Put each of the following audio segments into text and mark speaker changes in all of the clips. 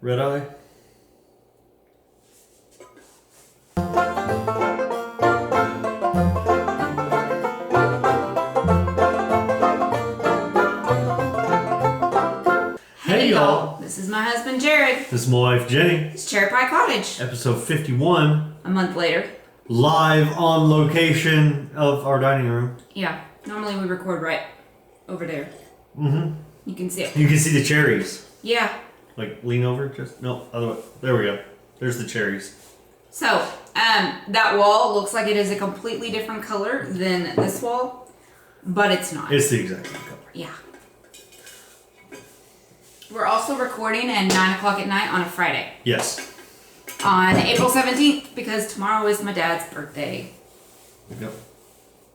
Speaker 1: Red eye? Hey y'all!
Speaker 2: This is my husband Jared.
Speaker 1: This is my wife Jennie.
Speaker 2: It's Cherry Pie Cottage.
Speaker 1: Episode 51.
Speaker 2: A month later.
Speaker 1: Live on location of our dining room.
Speaker 2: Yeah. Normally we record right over there.
Speaker 1: Mm-hmm.
Speaker 2: You can see it.
Speaker 1: You can see the cherries.
Speaker 2: Yeah.
Speaker 1: Like lean over, just no, other way. There we go. There's the cherries.
Speaker 2: So, that wall looks like it is a completely different color than this wall, but it's not.
Speaker 1: It's the exact same color.
Speaker 2: Yeah. We're also recording at 9 o'clock at night on a Friday.
Speaker 1: Yes.
Speaker 2: On April 17th, because tomorrow is my dad's birthday.
Speaker 1: Yep.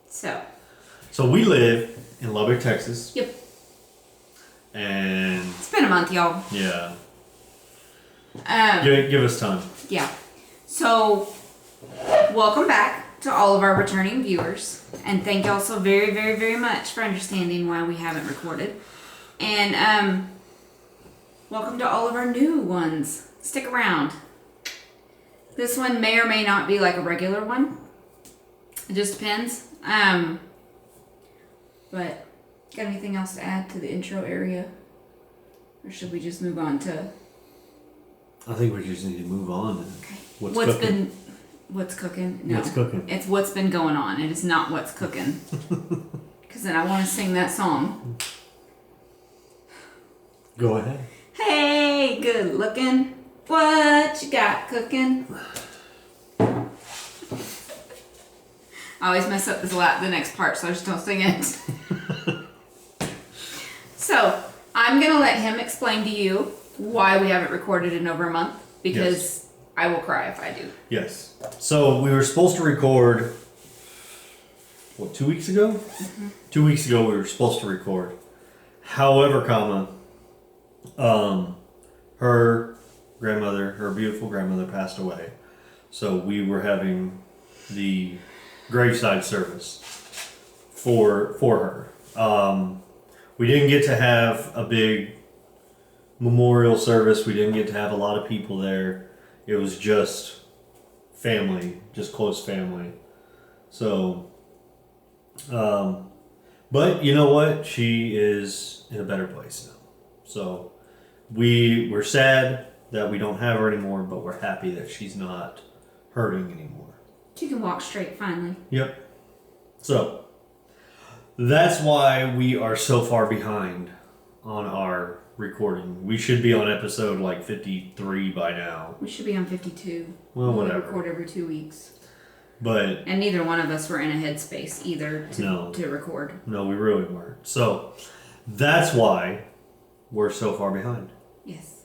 Speaker 2: So
Speaker 1: we live in Lubbock, Texas.
Speaker 2: Yep.
Speaker 1: And
Speaker 2: It's been a month, y'all.
Speaker 1: yeah. Give us time.
Speaker 2: Yeah. So, welcome back to all of our returning viewers. And thank y'all so very, very, very much for understanding why we haven't recorded. And, welcome to all of our new ones. Stick around. This one may or may not be like a regular one. It just depends. But, got anything else to add to the intro area? Or should we just move on to...
Speaker 1: I think we just need to move on.
Speaker 2: Okay.
Speaker 1: What's cooking?
Speaker 2: What's cooking? No.
Speaker 1: What's cooking?
Speaker 2: It's what's been going on. It is not what's cooking. Because then I want to sing that song.
Speaker 1: Go ahead.
Speaker 2: Hey, good looking. What you got cooking? I always mess up the next part, so I just don't sing it. So, I'm going to let him explain to you why we haven't recorded in over a month, because I will cry if I do.
Speaker 1: Yes. So we were supposed to record, 2 weeks ago? Mm-hmm. 2 weeks ago we were supposed to record. However, her beautiful grandmother passed away. So we were having the graveside service for her. We didn't get to have a big memorial service. We didn't get to have a lot of people there. It was just family, just close family. So, but you know what? She is in a better place now. So we're sad that we don't have her anymore, but we're happy that she's not hurting anymore.
Speaker 2: She can walk straight finally.
Speaker 1: Yep. So that's why we are so far behind on our recording. We should be on episode like 53 by now.
Speaker 2: We should be on 52.
Speaker 1: Well, whatever.
Speaker 2: We record every 2 weeks.
Speaker 1: But
Speaker 2: and neither one of us were in a headspace either to record.
Speaker 1: No, we really weren't. So that's why we're so far behind.
Speaker 2: Yes.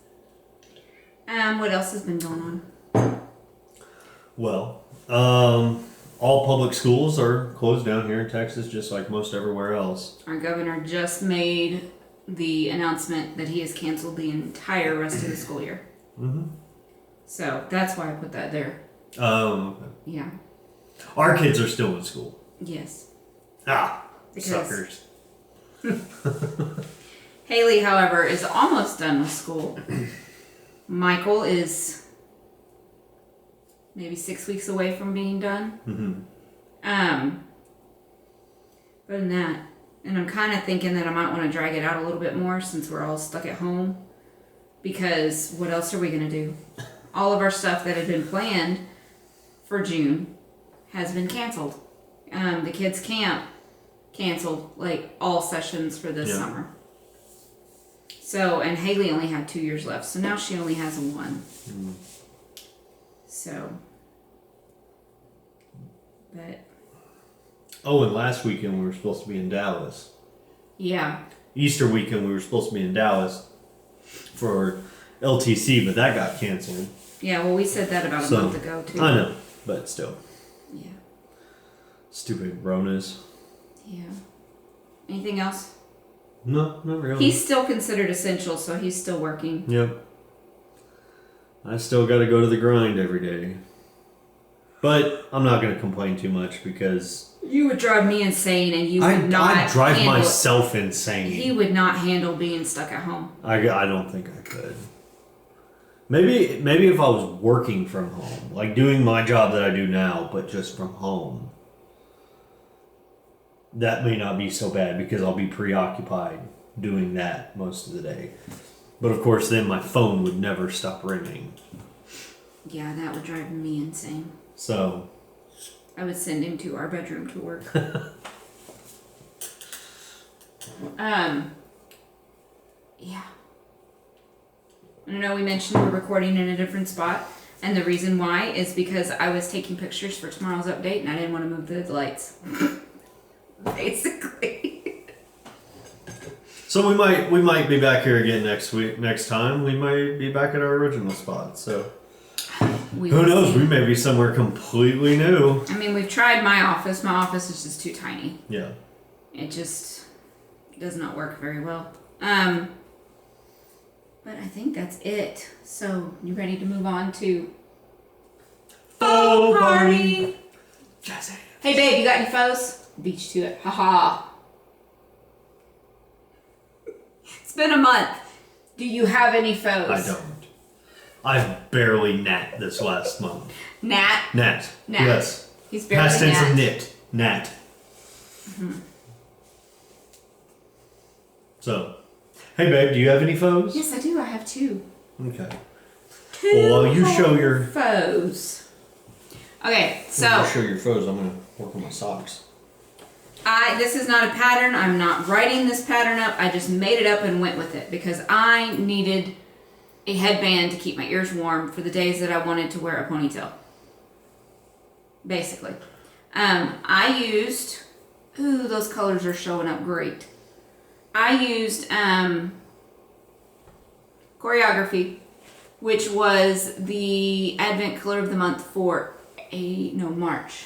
Speaker 2: What else has been going on?
Speaker 1: Well, all public schools are closed down here in Texas, just like most everywhere else.
Speaker 2: Our governor just made the announcement that he has canceled the entire rest of the school year.
Speaker 1: Mm-hmm.
Speaker 2: So that's why I put that there.
Speaker 1: Okay.
Speaker 2: Yeah.
Speaker 1: Our kids are still in school.
Speaker 2: Yes.
Speaker 1: Suckers.
Speaker 2: Haley, however, is almost done with school. Michael is maybe 6 weeks away from being done.
Speaker 1: Mm-hmm.
Speaker 2: Other than that, and I'm kind of thinking that I might want to drag it out a little bit more since we're all stuck at home. Because what else are we going to do? All of our stuff that had been planned for June has been canceled. The kids' camp canceled like all sessions for this summer. So, and Haley only had 2 years left, so now she only has one.
Speaker 1: Mm.
Speaker 2: So, but...
Speaker 1: Oh, and last weekend we were supposed to be in Dallas.
Speaker 2: Yeah.
Speaker 1: Easter weekend we were supposed to be in Dallas for LTC, but that got canceled.
Speaker 2: Yeah, well, we said that about a month ago, too.
Speaker 1: I know, but still.
Speaker 2: Yeah.
Speaker 1: Stupid Ronas.
Speaker 2: Yeah. Anything else?
Speaker 1: No, not really.
Speaker 2: He's still considered essential, so he's still working.
Speaker 1: Yep. I still got to go to the grind every day. But I'm not going to complain too much because...
Speaker 2: You would drive me insane and you would not
Speaker 1: I'd drive
Speaker 2: handle
Speaker 1: myself insane.
Speaker 2: He would not handle being stuck at home.
Speaker 1: I don't think I could. Maybe if I was working from home, like doing my job that I do now, but just from home, that may not be so bad because I'll be preoccupied doing that most of the day. But of course, then my phone would never stop ringing.
Speaker 2: Yeah, that would drive me insane.
Speaker 1: So
Speaker 2: I would send him to our bedroom to work. Yeah. I know we mentioned we're recording in a different spot, and the reason why is because I was taking pictures for tomorrow's update, and I didn't want to move the lights. Basically.
Speaker 1: So we might be back here again next time. We might be back at our original spot. So who knows? We may be somewhere completely new.
Speaker 2: I mean, we've tried my office. My office is just too tiny.
Speaker 1: Yeah.
Speaker 2: It just does not work very well. But I think that's it. So, you ready to move on to faux party?
Speaker 1: Jazzy.
Speaker 2: Hey babe, you got any faux? Beat you to it. Haha. It's been a month. Do you have any faux?
Speaker 1: I don't. I've barely nat this last month.
Speaker 2: Nat?
Speaker 1: Nat. Yes.
Speaker 2: He's barely
Speaker 1: past tense
Speaker 2: nat.
Speaker 1: of knit. Nat.
Speaker 2: Mm-hmm.
Speaker 1: So, hey babe, do you have any faux?
Speaker 2: Yes, I do. I have two.
Speaker 1: Okay.
Speaker 2: Two
Speaker 1: Well, while you show your
Speaker 2: faux. Okay, so
Speaker 1: while you show your faux, I'm gonna work on my socks.
Speaker 2: This is not a pattern. I'm not writing this pattern up. I just made it up and went with it because I needed a headband to keep my ears warm for the days that I wanted to wear a ponytail. Basically. I used, ooh, those colors are showing up great. I used Choreography, which was the Advent color of the month for March.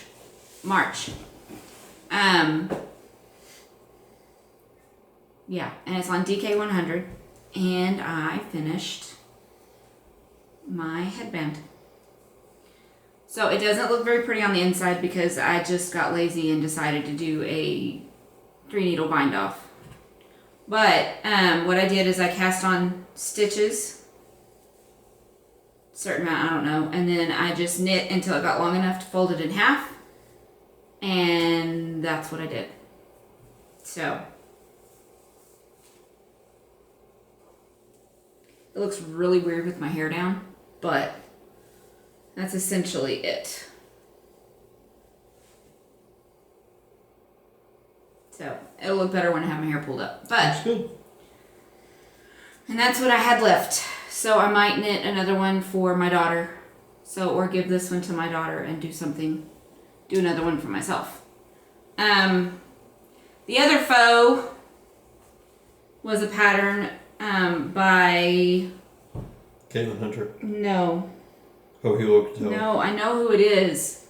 Speaker 2: Yeah, and it's on DK 100, and I finished my headband. So it doesn't look very pretty on the inside because I just got lazy and decided to do a 3-needle bind off. But what I did is I cast on stitches, certain amount, I don't know, and then I just knit until it got long enough to fold it in half, and that's what I did. So it looks really weird with my hair down, but that's essentially it. So it'll look better when I have my hair pulled up. But
Speaker 1: That's good.
Speaker 2: And that's what I had left. So I might knit another one for my daughter. Or give this one to my daughter and do another one for myself. The other faux was a pattern by
Speaker 1: Caitlin Hunter.
Speaker 2: No.
Speaker 1: Oh, he looked.
Speaker 2: No, I know who it is.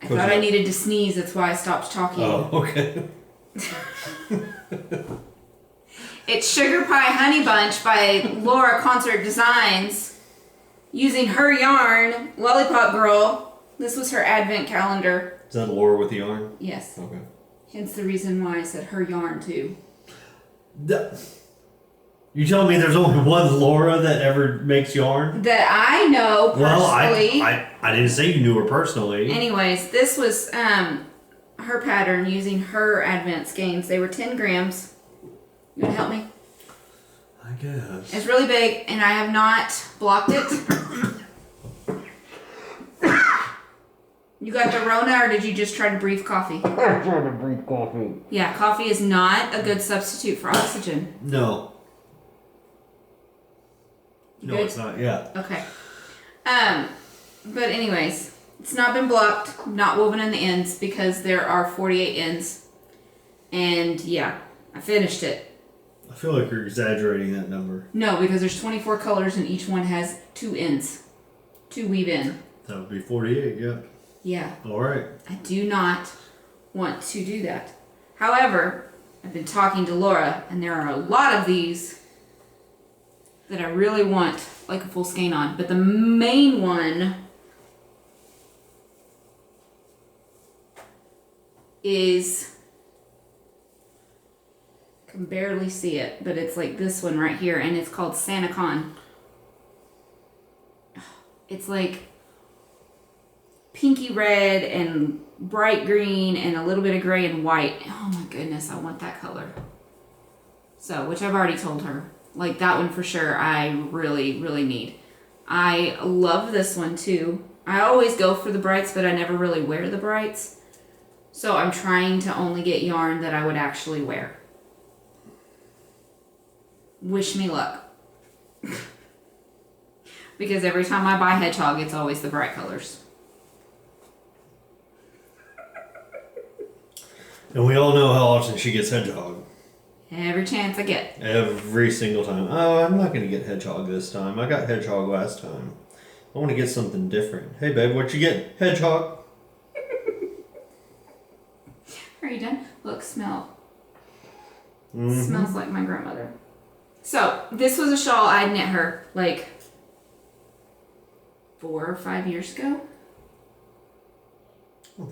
Speaker 2: I thought I needed to sneeze, that's why I stopped talking.
Speaker 1: Oh, okay.
Speaker 2: It's Sugar Pie Honey Bunch by Laura Concert Designs. Using her yarn, Lollipop Girl. This was her advent calendar.
Speaker 1: Is that Laura with the yarn?
Speaker 2: Yes.
Speaker 1: Okay.
Speaker 2: Hence the reason why I said her yarn too.
Speaker 1: You telling me there's only one Laura that ever makes yarn?
Speaker 2: That I know personally.
Speaker 1: Well, I didn't say you knew her personally.
Speaker 2: Anyways, this was her pattern using her advent skeins. They were 10 grams. You want to help me?
Speaker 1: I guess.
Speaker 2: It's really big, and I have not blocked it. You got the Rona, or did you just try to breathe coffee?
Speaker 3: I'm trying to breathe coffee.
Speaker 2: Yeah, coffee is not a good substitute for oxygen.
Speaker 1: No.
Speaker 2: You
Speaker 1: No,
Speaker 2: good?
Speaker 1: it's not. Yeah.
Speaker 2: Okay. But anyways, it's not been blocked, not woven in the ends because there are 48 ends. And yeah, I finished it.
Speaker 1: I feel like you're exaggerating that number.
Speaker 2: No, because there's 24 colors and each one has 2 ends. 2 weave in.
Speaker 1: That would be 48, yeah.
Speaker 2: Yeah.
Speaker 1: All right.
Speaker 2: I do not want to do that. However, I've been talking to Laura, and there are a lot of these that I really want like a full skein on. But the main one is, I can barely see it, but it's like this one right here, and it's called SantaCon. It's like pinky red and bright green and a little bit of gray and white. Oh my goodness, I want that color. So, which I've already told her. Like that one for sure, I really, really need. I love this one too. I always go for the brights, but I never really wear the brights. So I'm trying to only get yarn that I would actually wear. Wish me luck. Because every time I buy Hedgehog, it's always the bright colors.
Speaker 1: And we all know how often she gets Hedgehog.
Speaker 2: Every chance I get.
Speaker 1: Every single time. Oh, I'm not going to get Hedgehog this time. I got Hedgehog last time. I want to get something different. Hey, babe, what you get? Hedgehog.
Speaker 2: Are you done? Look, smell.
Speaker 1: Mm-hmm.
Speaker 2: Smells like my grandmother. So, this was a shawl I knit her like 4 or 5 years ago.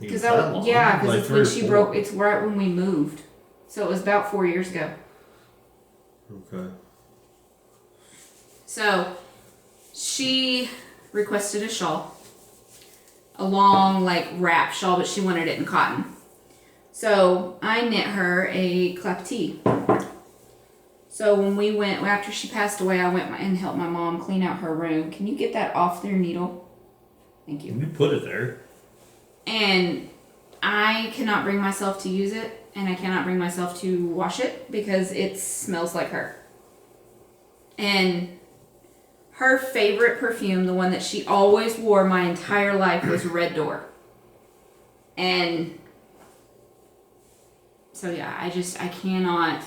Speaker 2: Because it's when she broke. It's right when we moved, so it was about 4 years ago.
Speaker 1: Okay.
Speaker 2: So, she requested a shawl, a long like wrap shawl, but she wanted it in cotton. So I knit her a claptee. So when we went after she passed away, I went and helped my mom clean out her room. Can you get that off their needle? Thank you.
Speaker 1: You put it there.
Speaker 2: And I cannot bring myself to use it, and I cannot bring myself to wash it because it smells like her. And her favorite perfume, the one that she always wore my entire life, was Red Door. And so yeah, I cannot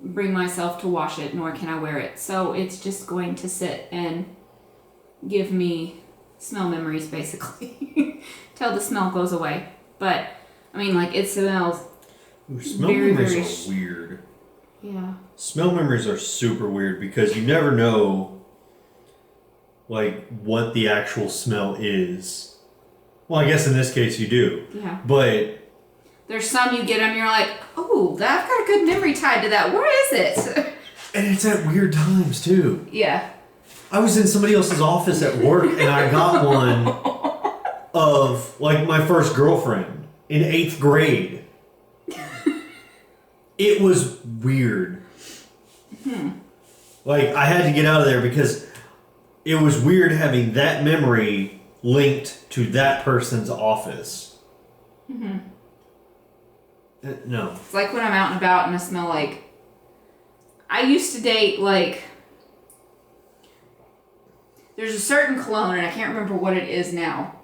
Speaker 2: bring myself to wash it, nor can I wear it. So it's just going to sit and give me smell memories, basically, till the smell goes away. But I mean, like, it smells.
Speaker 1: Ooh, smell memories are weird.
Speaker 2: Yeah.
Speaker 1: Smell memories are super weird because you never know, like, what the actual smell is. Well, I guess in this case you do.
Speaker 2: Yeah.
Speaker 1: But
Speaker 2: there's some you get them, you're like, oh, I've got a good memory tied to that. Where is it?
Speaker 1: And it's at weird times too.
Speaker 2: Yeah.
Speaker 1: I was in somebody else's office at work and I got one of, like, my first girlfriend in 8th grade. It was weird. Like, I had to get out of there because it was weird having that memory linked to that person's office.
Speaker 2: Mm-hmm.
Speaker 1: No.
Speaker 2: It's like when I'm out and about and I smell like... I used to date, like... There's a certain cologne, and I can't remember what it is now.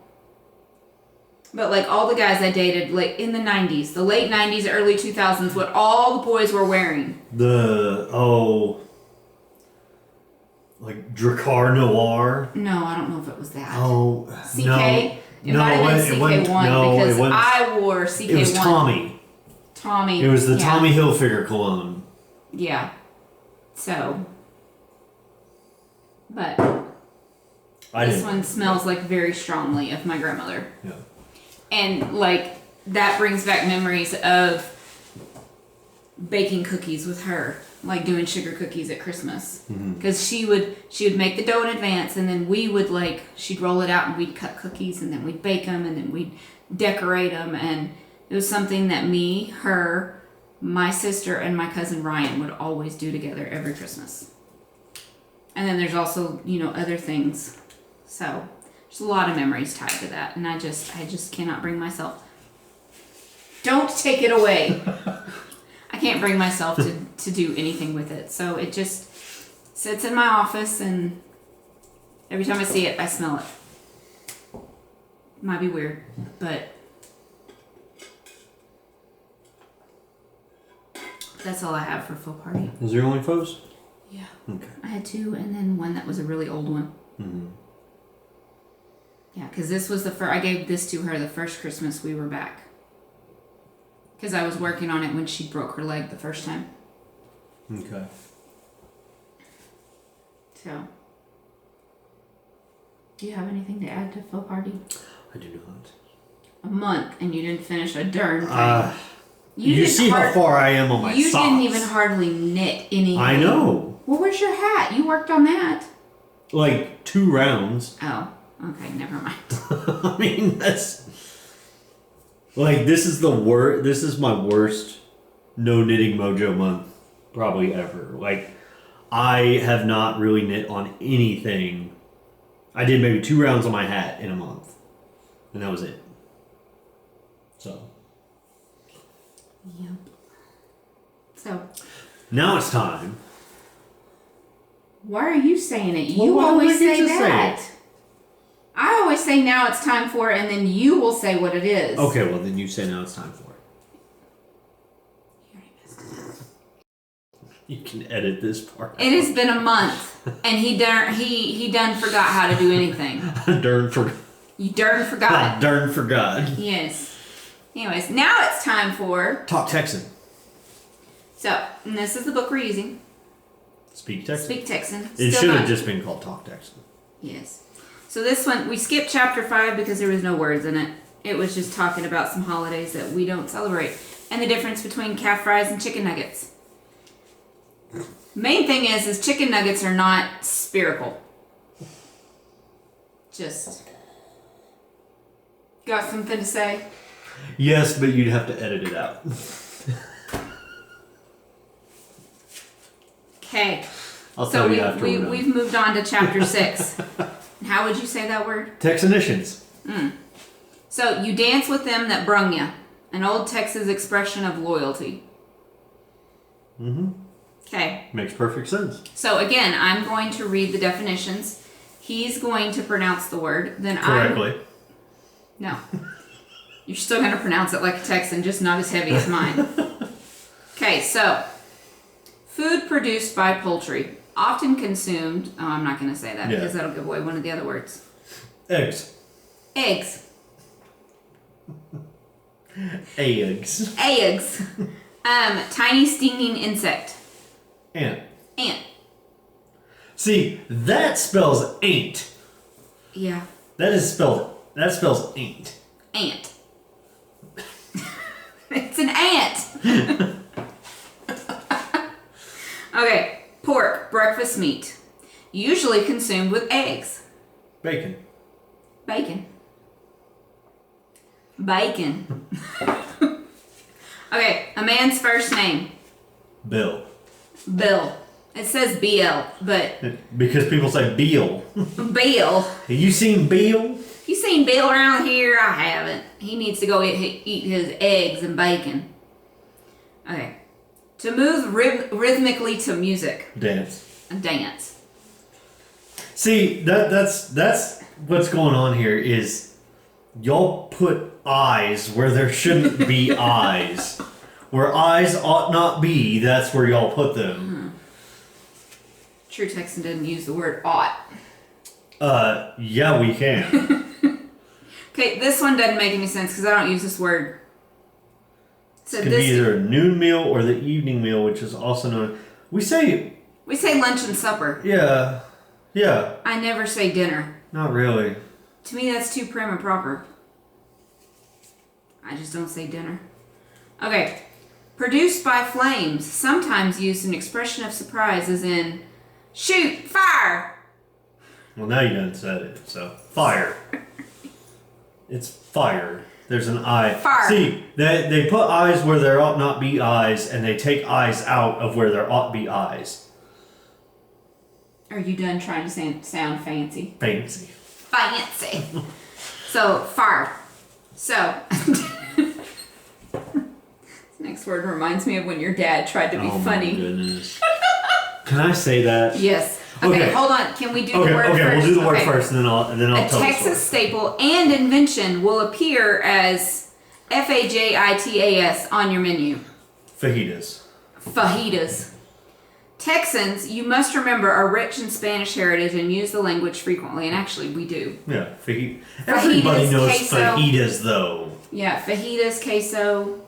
Speaker 2: But, like, all the guys I dated, like, in the 90s, the late 90s, early 2000s, what all the boys were wearing.
Speaker 1: Like Dracar Noir?
Speaker 2: No, I don't know if it was that.
Speaker 1: Oh,
Speaker 2: CK?
Speaker 1: No.
Speaker 2: It might have been CK1 because I wore CK1.
Speaker 1: It was Tommy.
Speaker 2: Tommy.
Speaker 1: It was the Tommy Hilfiger cologne.
Speaker 2: Yeah. So. But. This one smells like very strongly of my grandmother.
Speaker 1: Yeah.
Speaker 2: And like that brings back memories of baking cookies with her, like doing sugar cookies at Christmas. Because she would make the dough in advance, and then we would she'd roll it out and we'd cut cookies, and then we'd bake them, and then we'd decorate them, and it was something that me, her, my sister, and my cousin Ryan would always do together every Christmas. And then there's also, other things. So there's a lot of memories tied to that, and I just cannot bring myself. Don't take it away. I can't bring myself to do anything with it, so it just sits in my office, and every time I see it, I smell it. Might be weird, but that's all I have for Full Party.
Speaker 1: Is there only photos?
Speaker 2: Yeah.
Speaker 1: Okay.
Speaker 2: I had 2, and then one that was a really old one.
Speaker 1: Mm-hmm.
Speaker 2: Yeah, because this was I gave this to her the first Christmas we were back. Because I was working on it when she broke her leg the first time.
Speaker 1: Okay.
Speaker 2: So, do you have anything to add to Full Party?
Speaker 1: I do not.
Speaker 2: A month, and you didn't finish a darn thing.
Speaker 1: You see how far I am on my socks.
Speaker 2: You didn't even hardly knit anything.
Speaker 1: I know.
Speaker 2: Well, where's your hat? You worked on that.
Speaker 1: like 2 rounds.
Speaker 2: Oh, okay, never mind.
Speaker 1: I mean, that's like this is my worst no knitting mojo month probably ever. Like I have not really knit on anything. I did maybe 2 rounds on my hat in a month, and that was it. So.
Speaker 2: Yep. So.
Speaker 1: Now it's time.
Speaker 2: Why are you saying it?
Speaker 1: Well,
Speaker 2: You
Speaker 1: why
Speaker 2: always
Speaker 1: would I
Speaker 2: say
Speaker 1: get to say
Speaker 2: that.
Speaker 1: it?
Speaker 2: I always say now it's time for it, and then you will say what it is.
Speaker 1: Okay, well then you say now it's time for it.
Speaker 2: You already missed it.
Speaker 1: You can edit this part.
Speaker 2: It has been a month, and he done forgot how to do anything.
Speaker 1: Darn forgot.
Speaker 2: You darn forgot.
Speaker 1: Darn forgot.
Speaker 2: Yes. Anyways, now it's time for...
Speaker 1: Talk Texan.
Speaker 2: So, and this is the book we're using.
Speaker 1: Speak Texan.
Speaker 2: Speak Texan.
Speaker 1: It
Speaker 2: Still
Speaker 1: should
Speaker 2: not-
Speaker 1: have just been called Talk Texan.
Speaker 2: Yes. So this one, we skipped chapter 5 because there was no words in it. It was just talking about some holidays that we don't celebrate. And the difference between calf fries and chicken nuggets. Main thing is chicken nuggets are not spherical. Just... Got something to say?
Speaker 1: Yes, but you'd have to edit it out.
Speaker 2: Okay.
Speaker 1: I'll
Speaker 2: So
Speaker 1: tell you after we're done.
Speaker 2: we've moved on to chapter 6. How would you say that word?
Speaker 1: Texanicians.
Speaker 2: So, you dance with them that brung ya. An old Texas expression of loyalty. Okay.
Speaker 1: Makes perfect sense.
Speaker 2: So, again, I'm going to read the definitions. He's going to pronounce the word. Then
Speaker 1: Correctly.
Speaker 2: No. You're still going to pronounce it like a Texan, just not as heavy as mine. Okay, so. Food produced by poultry. Often consumed. Oh, I'm not going to say that because that'll give away one of the other words.
Speaker 1: Eggs.
Speaker 2: Eggs.
Speaker 1: Eggs.
Speaker 2: Eggs. Tiny stinging insect.
Speaker 1: Ant.
Speaker 2: Ant.
Speaker 1: See, that spells ain't.
Speaker 2: Yeah.
Speaker 1: That spells ain't.
Speaker 2: Ant. It's an ant. Okay. Pork, breakfast meat. Usually consumed with eggs.
Speaker 1: Bacon.
Speaker 2: Bacon. Bacon. Okay, a man's first name.
Speaker 1: Bill.
Speaker 2: Bill. It says BL, but
Speaker 1: Because people say Beal.
Speaker 2: Bill.
Speaker 1: Have you seen Beal?
Speaker 2: You seen Bill around here? I haven't. He needs to go eat his eggs and bacon. Okay. To move rhythmically to music.
Speaker 1: Dance.
Speaker 2: A dance.
Speaker 1: See, that's what's going on here is y'all put eyes where there shouldn't be eyes. Where eyes ought not be, that's where y'all put them.
Speaker 2: True Texan didn't use the word ought.
Speaker 1: Yeah, we can.
Speaker 2: Okay, this one doesn't make any sense because I don't use this word. So
Speaker 1: It could be either a noon meal or the evening meal, which is also known. We say
Speaker 2: lunch and supper.
Speaker 1: Yeah.
Speaker 2: I never say dinner.
Speaker 1: Not really.
Speaker 2: To me, that's too prim and proper. I just don't say dinner. Okay. Produced by flames, sometimes used in expression of surprise, as in, shoot, fire!
Speaker 1: Well, now you done said it, so fire. It's fire. There's an eye.
Speaker 2: Fire.
Speaker 1: See, they put eyes where there ought not be eyes, and they take eyes out of where there ought be eyes.
Speaker 2: Are you done trying to sound fancy?
Speaker 1: Fancy.
Speaker 2: Fancy. So, fire. So, next word reminds me of when your dad tried to be funny.
Speaker 1: Oh my goodness. Can I say that?
Speaker 2: Yes. Okay, hold on. Can we do the word first?
Speaker 1: Okay, we'll do the word first, and then I'll
Speaker 2: A
Speaker 1: tell
Speaker 2: Texas
Speaker 1: the story.
Speaker 2: staple and invention will appear as FAJITAS on your menu.
Speaker 1: Fajitas.
Speaker 2: Fajitas. Texans, you must remember, are rich in Spanish heritage and use the language frequently, and actually we do.
Speaker 1: Yeah, everybody knows
Speaker 2: queso.
Speaker 1: fajitas, though.
Speaker 2: Yeah, fajitas, queso,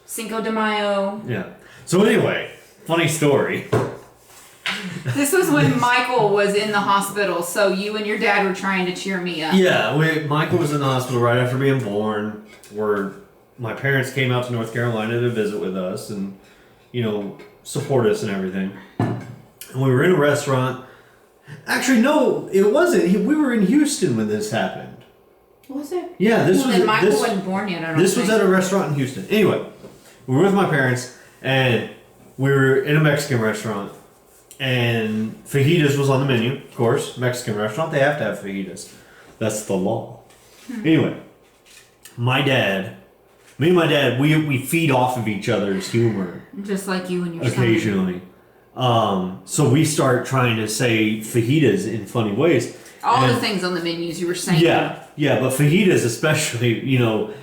Speaker 2: Cinco de Mayo.
Speaker 1: Yeah. So anyway, funny story.
Speaker 2: This was when Michael was in the hospital, so you and your dad were trying to cheer me up.
Speaker 1: Yeah, Michael was in the hospital right after being born, where my parents came out to North Carolina to visit with us and, support us and everything. And we were in a restaurant Actually, no, it wasn't. We were in Houston when this happened.
Speaker 2: Was it?
Speaker 1: Yeah, this was.
Speaker 2: Then Michael
Speaker 1: this,
Speaker 2: wasn't born yet. I don't
Speaker 1: This
Speaker 2: think.
Speaker 1: was at a restaurant in Houston. Anyway, we were with my parents, and we were in a Mexican restaurant, and fajitas was on the menu. Of course, Mexican restaurant, they have to have fajitas. That's the law. Anyway, me and my dad, we feed off of each other's humor
Speaker 2: Just like you and your
Speaker 1: occasionally. So we start trying to say fajitas in funny ways.
Speaker 2: All
Speaker 1: And-
Speaker 2: the things on the menus you were saying.
Speaker 1: yeah, but fajitas especially, fajitas.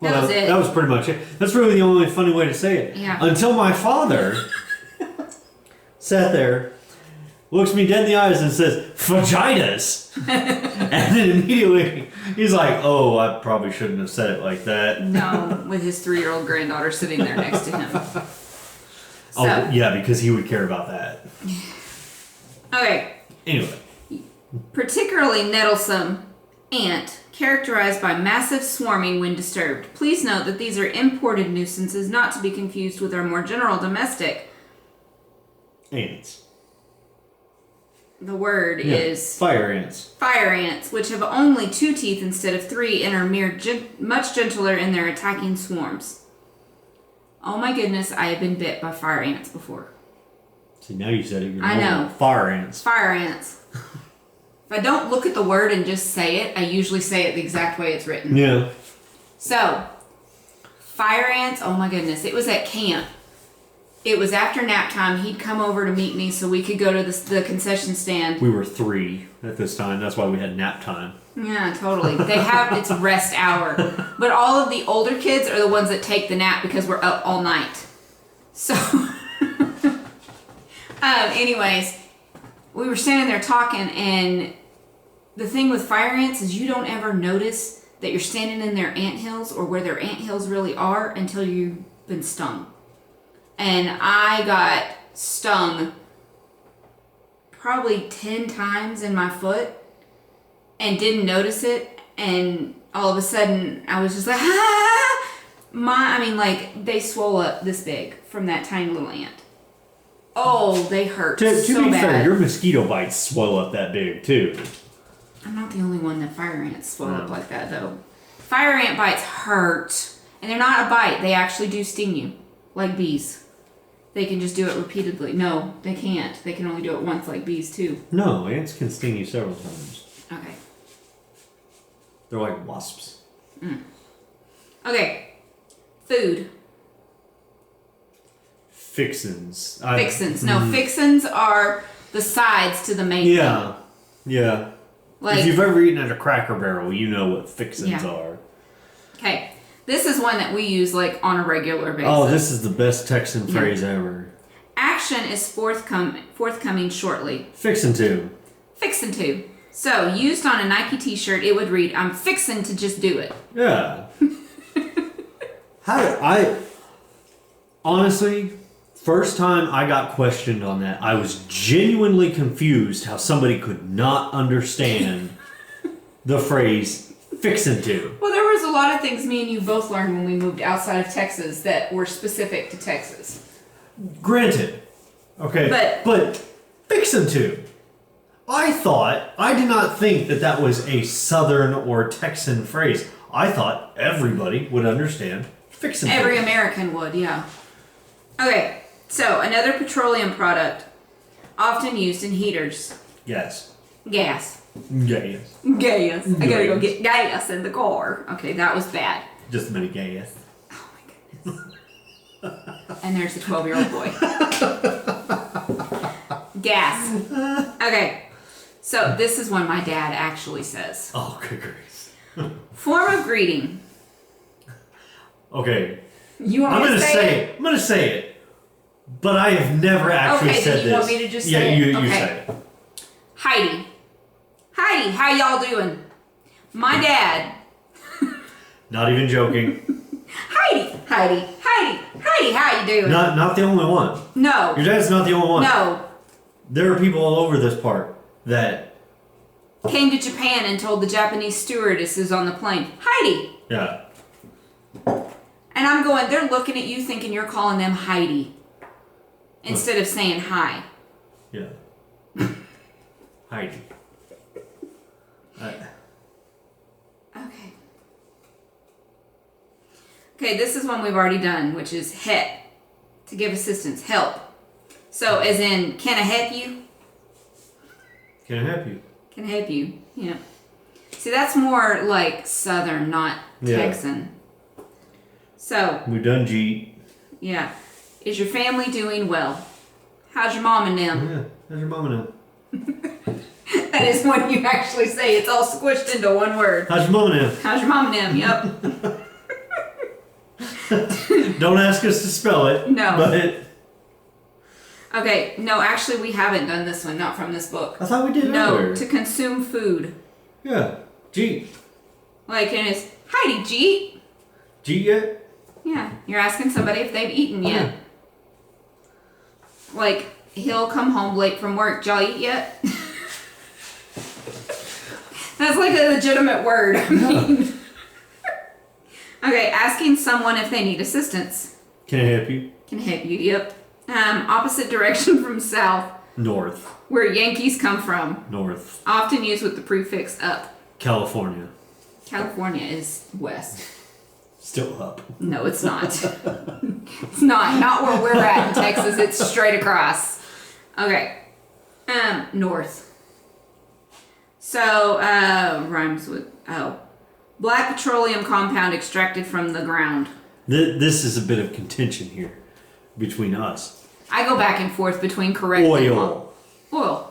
Speaker 2: That was it.
Speaker 1: That was pretty much it. That's really the only funny way to say it.
Speaker 2: Yeah.
Speaker 1: Until my father sat there, looks me dead in the eyes and says, "Fajitas," and then immediately he's like, "Oh, I probably shouldn't have said it like that."
Speaker 2: No, with his 3-year-old granddaughter sitting there next to him. So,
Speaker 1: Oh, yeah, because he would care about that.
Speaker 2: okay.
Speaker 1: Anyway.
Speaker 2: Particularly nettlesome ant, characterized by massive swarming when disturbed. Please note that these are imported nuisances, not to be confused with our more general domestic.
Speaker 1: Ants.
Speaker 2: The word
Speaker 1: Yeah,
Speaker 2: is
Speaker 1: fire ants.
Speaker 2: fire ants, which have only 2 teeth instead of 3 and are much gentler in their attacking swarms. Oh my goodness, I have been bit by fire ants before.
Speaker 1: See, now you said it.
Speaker 2: I know.
Speaker 1: Fire ants.
Speaker 2: Fire ants. If I don't look at the word and just say it, I usually say it the exact way it's written.
Speaker 1: Yeah.
Speaker 2: So, fire ants, oh my goodness, it was at camp. It was after nap time. He'd come over to meet me so we could go to the concession stand.
Speaker 1: We were 3 at this time. That's why we had nap time.
Speaker 2: Yeah, totally. They have its rest hour. But all of the older kids are the ones that take the nap because we're up all night. So, anyways, we were standing there talking, and the thing with fire ants is you don't ever notice that you're standing in their anthills or where their anthills really are until you've been stung. And I got stung probably 10 times in my foot and didn't notice it, and all of a sudden I was just like, they swole up this big from that tiny little ant. Oh, they hurt
Speaker 1: To
Speaker 2: so
Speaker 1: be
Speaker 2: bad.
Speaker 1: fair, your mosquito bites swell up that big too.
Speaker 2: I'm not the only one that fire ants swell up like that though. Fire ant bites hurt, and they're not a bite. They actually do sting you, like bees. They can just do it repeatedly. No, they can't. They can only do it once, like bees too.
Speaker 1: No, ants can sting you several times.
Speaker 2: Okay.
Speaker 1: They're like wasps.
Speaker 2: Okay. Food.
Speaker 1: Fixins.
Speaker 2: Fixins. No, fixins are the sides to the main thing.
Speaker 1: Yeah.
Speaker 2: Like,
Speaker 1: if you've ever eaten at a Cracker Barrel, you know what fixins
Speaker 2: Yeah.
Speaker 1: are.
Speaker 2: okay. This is one that we use like on a regular basis.
Speaker 1: Oh, this is the best Texan phrase ever.
Speaker 2: Action is forthcoming shortly.
Speaker 1: Fixin' to.
Speaker 2: Fixin' to. So, used on a Nike t-shirt, it would read, "I'm fixin' to just do it."
Speaker 1: Yeah. Honestly, first time I got questioned on that, I was genuinely confused how somebody could not understand the phrase fixin' to.
Speaker 2: Well, there was a lot of things me and you both learned when we moved outside of Texas that were specific to Texas.
Speaker 1: Granted. Okay. But fixin' to. I did not think that was a Southern or Texan phrase. I thought everybody would understand fixin' to.
Speaker 2: Every American would, yeah. Okay, so another petroleum product often used in heaters.
Speaker 1: Yes.
Speaker 2: Gas.
Speaker 1: Gas.
Speaker 2: Gas. I gotta go get gas in the car. Okay, that was bad.
Speaker 1: Just a minute, gas.
Speaker 2: Oh my goodness. And there's the 12-year-old boy. Gas. Okay, so this is one my dad actually says.
Speaker 1: Oh, good grace.
Speaker 2: Form of greeting.
Speaker 1: Okay.
Speaker 2: You want me to say it?
Speaker 1: I'm gonna say it, but I have never actually
Speaker 2: Okay,
Speaker 1: said
Speaker 2: then you
Speaker 1: this.
Speaker 2: want me to just
Speaker 1: yeah,
Speaker 2: say it?
Speaker 1: you
Speaker 2: Okay.
Speaker 1: say it.
Speaker 2: Heidi. Heidi, how y'all doing? My dad.
Speaker 1: Not even joking.
Speaker 2: Heidi, how you doing?
Speaker 1: Not the only one.
Speaker 2: No.
Speaker 1: Your dad's not the only one.
Speaker 2: No.
Speaker 1: There are people all over this part that.
Speaker 2: Came to Japan and told the Japanese stewardesses on the plane, Heidi.
Speaker 1: Yeah.
Speaker 2: And I'm going, they're looking at you thinking you're calling them Heidi instead of saying hi.
Speaker 1: Yeah. Heidi.
Speaker 2: Okay. Okay, this is one we've already done, which is help. To give assistance, help. So, as in, can I help you?
Speaker 1: Can I help you?
Speaker 2: Can I help you? Yeah. See, that's more like Southern, not Texan. So.
Speaker 1: We done G.
Speaker 2: Yeah. Is your family doing well? How's your mom and them?
Speaker 1: Yeah. How's your mama now?
Speaker 2: That is when you actually say it's all squished into one word.
Speaker 1: How's your mama now?
Speaker 2: How's your mom and them? Yep.
Speaker 1: Don't ask us to spell it.
Speaker 2: No.
Speaker 1: But
Speaker 2: Okay, no, actually we haven't done this one, not from this book.
Speaker 1: I thought we did
Speaker 2: No,
Speaker 1: earlier.
Speaker 2: to consume food.
Speaker 1: Yeah. G.
Speaker 2: Like, and it's, Heidi, G.
Speaker 1: G yet?
Speaker 2: Yeah, you're asking somebody if they've eaten yet. Like, he'll come home late from work. Y'all eat yet? That's like a legitimate word. I mean. Okay, asking someone if they need assistance.
Speaker 1: Can I help you?
Speaker 2: Can help you, yep. Opposite direction from south.
Speaker 1: North.
Speaker 2: Where Yankees come from.
Speaker 1: North.
Speaker 2: Often used with the prefix up.
Speaker 1: California.
Speaker 2: California is west.
Speaker 1: Still up.
Speaker 2: No, it's not. It's not. Not where we're at in Texas. It's straight across. Okay. North. So, rhymes with, black petroleum compound extracted from the ground.
Speaker 1: This is a bit of contention here between us.
Speaker 2: I go back and forth between correct and wrong. Oil.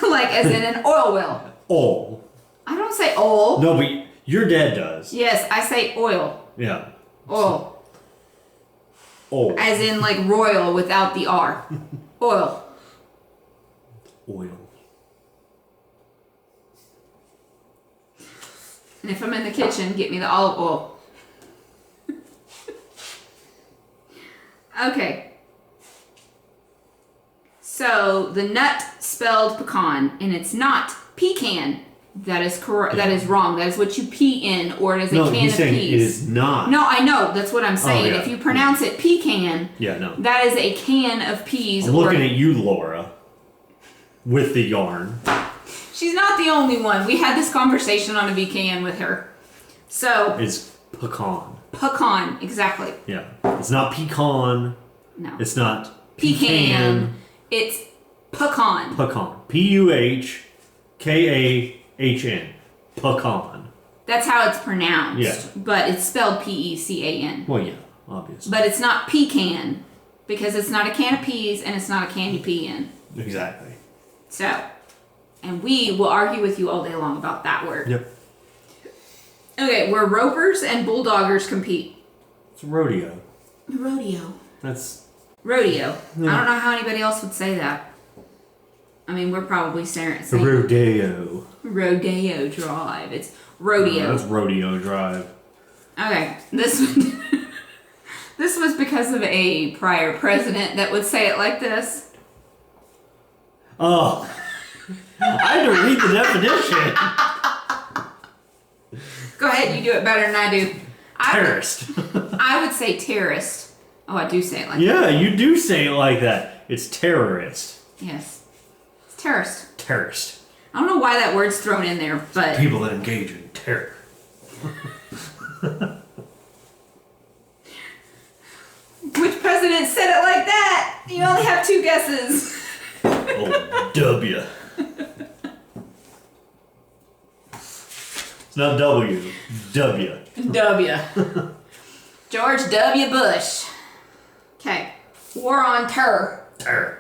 Speaker 2: Like as in an oil well.
Speaker 1: Oil.
Speaker 2: I don't say oil.
Speaker 1: No, but your dad does.
Speaker 2: Yes, I say oil.
Speaker 1: Yeah.
Speaker 2: Oil.
Speaker 1: Oil.
Speaker 2: As in like royal without the R. Oil.
Speaker 1: Oil.
Speaker 2: And if I'm in the kitchen, get me the olive oil. Okay. So the nut spelled pecan, and it's not pecan. That is correct. That is wrong. That is what you pee in, or it is a can
Speaker 1: he's
Speaker 2: of
Speaker 1: saying
Speaker 2: peas.
Speaker 1: it is not.
Speaker 2: No, I know. That's what I'm saying.
Speaker 1: yeah.
Speaker 2: If you pronounce it pecan,
Speaker 1: Yeah, no.
Speaker 2: that is a can of peas.
Speaker 1: I'm looking at you, Laura, with the yarn.
Speaker 2: She's not the only one. We had this conversation on a pecan with her. So
Speaker 1: It's pecan.
Speaker 2: pecan, exactly.
Speaker 1: Yeah. It's not pecan.
Speaker 2: No.
Speaker 1: It's not
Speaker 2: Pecan. It's pecan.
Speaker 1: Pecan. Puhkahn. Pecan.
Speaker 2: That's how it's pronounced.
Speaker 1: Yeah.
Speaker 2: But it's spelled Pecan.
Speaker 1: Well, yeah, obviously.
Speaker 2: But it's not pecan because it's not a can of peas and it's not a can you pee in.
Speaker 1: Exactly.
Speaker 2: So, and we will argue with you all day long about that word.
Speaker 1: Yep.
Speaker 2: Okay, where ropers and bulldoggers compete.
Speaker 1: It's a rodeo.
Speaker 2: Rodeo.
Speaker 1: That's...
Speaker 2: Rodeo.
Speaker 1: Yeah.
Speaker 2: I don't know how anybody else would say that. I mean, we're probably saying
Speaker 1: a rodeo.
Speaker 2: Rodeo Drive. It's rodeo.
Speaker 1: That's Rodeo Drive.
Speaker 2: Okay, this this was because of a prior president that would say it like this.
Speaker 1: Oh. I had to read the definition.
Speaker 2: Go ahead, you do it better than I do.
Speaker 1: Terrorist.
Speaker 2: I would say terrorist. Oh, I do say it like
Speaker 1: Yeah,
Speaker 2: that.
Speaker 1: you do say it like that. It's terrorist.
Speaker 2: Yes. It's terrorist.
Speaker 1: Terrorist.
Speaker 2: I don't know why that word's thrown in there, but...
Speaker 1: People that engage in terror.
Speaker 2: Which president said it like that? You only have two guesses.
Speaker 1: Oh, W. It's not W. W.
Speaker 2: W. George W. Bush. Okay. War on terror.
Speaker 1: Terror.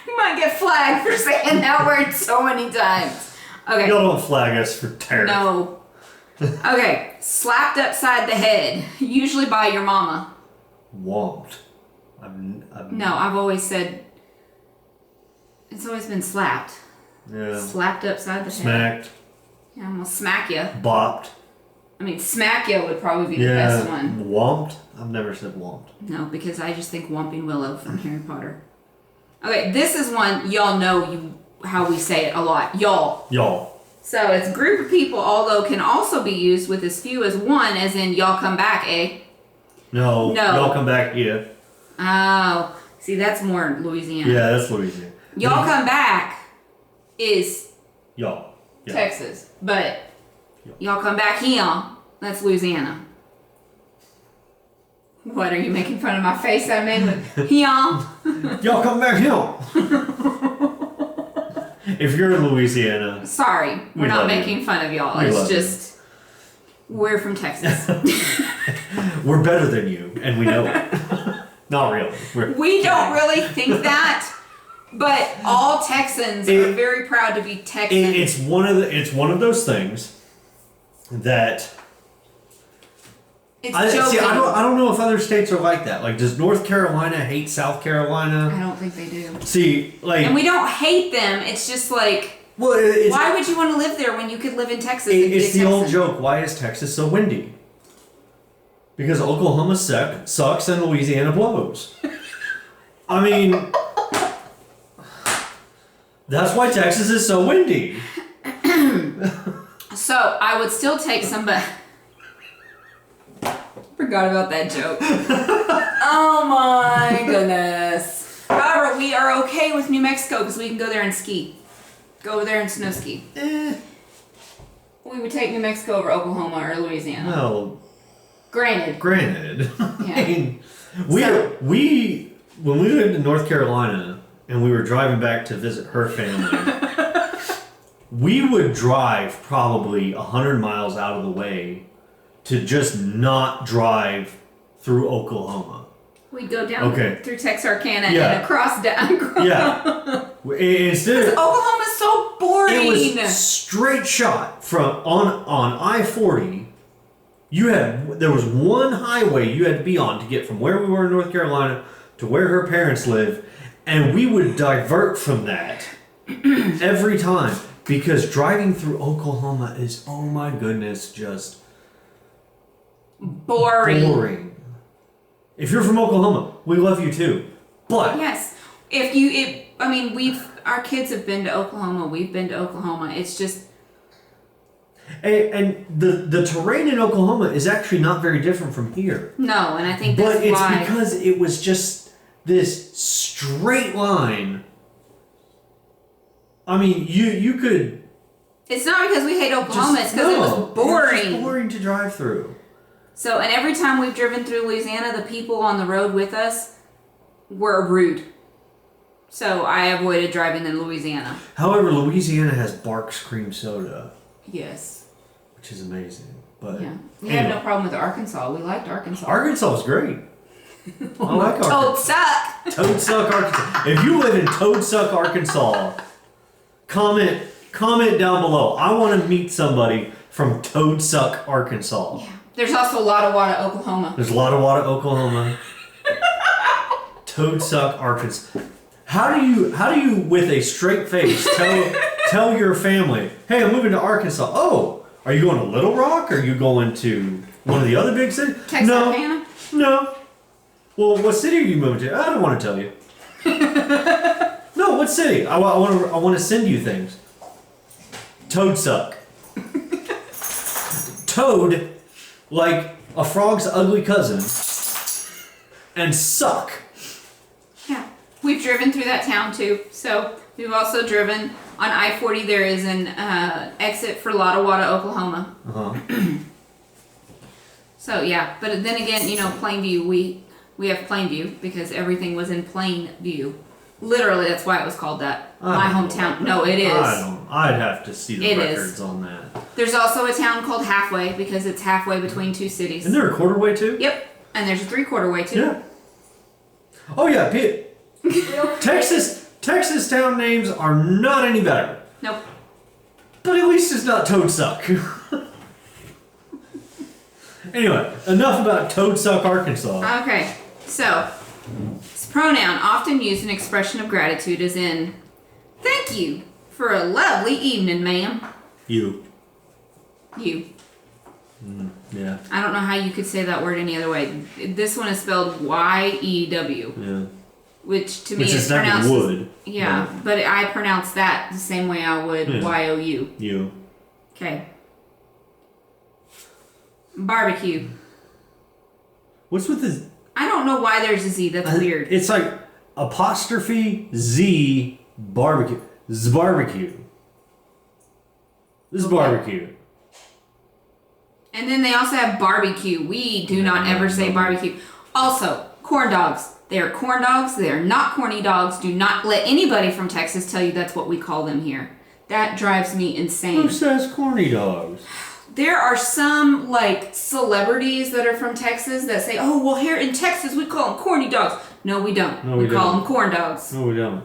Speaker 2: We might get flagged for saying that word so many times. Okay.
Speaker 1: Y'all don't flag us for terror.
Speaker 2: No. Okay. Slapped upside the head. Usually by your mama.
Speaker 1: Whomped.
Speaker 2: No, I've always said... It's always been slapped.
Speaker 1: Yeah.
Speaker 2: Slapped upside the head.
Speaker 1: Smacked.
Speaker 2: Yeah, I'm gonna smack you.
Speaker 1: Bopped.
Speaker 2: I mean, smack you would probably be the best one.
Speaker 1: Whomped? I've never said whomped.
Speaker 2: No, because I just think Whomping Willow from Harry Potter. Okay, this is one y'all know how we say it a lot. Y'all.
Speaker 1: Y'all.
Speaker 2: So it's group of people, although can also be used with as few as one, as in y'all come back, eh?
Speaker 1: No.
Speaker 2: No.
Speaker 1: Y'all come back, yeah.
Speaker 2: Oh, see, that's more Louisiana.
Speaker 1: Yeah, that's Louisiana.
Speaker 2: Y'all come back is
Speaker 1: Y'all. Yeah.
Speaker 2: Texas, but y'all come back here, that's Louisiana. What, are you making fun of my face that I made with here?
Speaker 1: Y'all come back here. If you're in Louisiana.
Speaker 2: Sorry, we're
Speaker 1: We
Speaker 2: not
Speaker 1: love
Speaker 2: making fun of y'all.
Speaker 1: We
Speaker 2: It's
Speaker 1: love
Speaker 2: just, we're from Texas.
Speaker 1: We're better than you, and we know it. Not really.
Speaker 2: We don't really think that, but all Texans are very proud to be Texans.
Speaker 1: It's one of those things that
Speaker 2: It's joking.
Speaker 1: I don't know if other states are like that. Like, does North Carolina hate South Carolina?
Speaker 2: I don't think they do.
Speaker 1: See, like,
Speaker 2: And we don't hate them. It's just like,
Speaker 1: well,
Speaker 2: why would you want to live there when you could live in Texas?
Speaker 1: It's the old joke. Why is Texas so windy? Because Oklahoma sucks and Louisiana blows. I mean, that's why Texas is so windy.
Speaker 2: So I would still take somebody. Forgot about that joke. Oh my goodness. However, we are okay with New Mexico because we can go there and ski. Go over there and snow ski. We would take New Mexico over Oklahoma or Louisiana.
Speaker 1: Well,
Speaker 2: Granted.
Speaker 1: I mean, we when we lived in North Carolina and we were driving back to visit her family, we would drive probably 100 miles out of the way to just not drive through Oklahoma.
Speaker 2: We'd go down through Texarkana and across down.
Speaker 1: Yeah. Instead of
Speaker 2: Oklahoma's so boring.
Speaker 1: it was straight shot from on I-40. There was one highway you had to be on to get from where we were in North Carolina to where her parents live, and we would divert from that every time because driving through Oklahoma is, oh my goodness, just boring. If you're from Oklahoma, we love you too. But
Speaker 2: yes, our kids have been to Oklahoma. We've been to Oklahoma. It's just.
Speaker 1: And the terrain in Oklahoma is actually not very different from here.
Speaker 2: No, and I think that's
Speaker 1: why. But it's
Speaker 2: why.
Speaker 1: because it was just this straight line. I mean, you could.
Speaker 2: It's not because we hate Oklahoma. It's because it was boring.
Speaker 1: It was just boring to drive through.
Speaker 2: So, and every time we've driven through Louisiana, the people on the road with us were rude. So I avoided driving in Louisiana.
Speaker 1: However, Louisiana has Barks cream soda.
Speaker 2: Yes.
Speaker 1: Which is amazing. But
Speaker 2: yeah. We have no problem with Arkansas. We liked Arkansas.
Speaker 1: Arkansas is great. I like Arkansas.
Speaker 2: Toad suck!
Speaker 1: Toadsuck, Arkansas. If you live in Toadsuck, Arkansas, comment down below. I want to meet somebody from Toadsuck, Arkansas.
Speaker 2: Yeah. There's also a lot of water, Oklahoma.
Speaker 1: There's a lot of water, Oklahoma. Toadsuck, Arkansas. How do you with a straight face tell your family, hey, I'm moving to Arkansas. Oh, are you going to Little Rock? Or are you going to one of the other big cities?
Speaker 2: Texarkana?
Speaker 1: No. Well, what city are you moving to? I don't want to tell you. No, what city? I want to send you things. Toadsuck. Toad, like a frog's ugly cousin, and suck.
Speaker 2: Yeah. We've driven through that town too. So we've also driven on I-40. There is an exit for Lottawatta, Oklahoma.
Speaker 1: Uh-huh.
Speaker 2: So yeah, but then again, Plainview, we have Plainview because everything was in plain view. Literally, that's why it was called that. My hometown. No, it is.
Speaker 1: I'd have to see the records on that.
Speaker 2: There's also a town called Halfway because it's halfway between two cities.
Speaker 1: Isn't there a quarter way too?
Speaker 2: Yep, and there's a 3/4 way too.
Speaker 1: Yeah. Oh yeah, Texas town names are not any better.
Speaker 2: Nope.
Speaker 1: But at least it's not Toadsuck. Anyway, enough about Toadsuck, Arkansas.
Speaker 2: Okay, so this pronoun often used in expression of gratitude is in thank you for a lovely evening, ma'am.
Speaker 1: You.
Speaker 2: Yeah. I don't know how you could say that word any other way. This one is spelled Y-E-W.
Speaker 1: Yeah.
Speaker 2: Which to me is pronounced
Speaker 1: wood.
Speaker 2: Yeah, but I pronounce that the same way I would Y-O-U.
Speaker 1: You.
Speaker 2: Okay. Barbecue.
Speaker 1: What's with this?
Speaker 2: I don't know why there's a Z. That's weird.
Speaker 1: It's like apostrophe Z barbecue. Z barbecue. This is barbecue.
Speaker 2: And then they also have barbecue. We do not ever say barbecue. Also, corn dogs. They are corn dogs. They are not corny dogs. Do not let anybody from Texas tell you that's what we call them here. That drives me insane.
Speaker 1: Who says corny dogs?
Speaker 2: There are some, like, celebrities that are from Texas that say, oh, well, here in Texas, we call them corny dogs. No, we don't.
Speaker 1: No,
Speaker 2: we call
Speaker 1: don't.
Speaker 2: them corn dogs.
Speaker 1: No, we don't.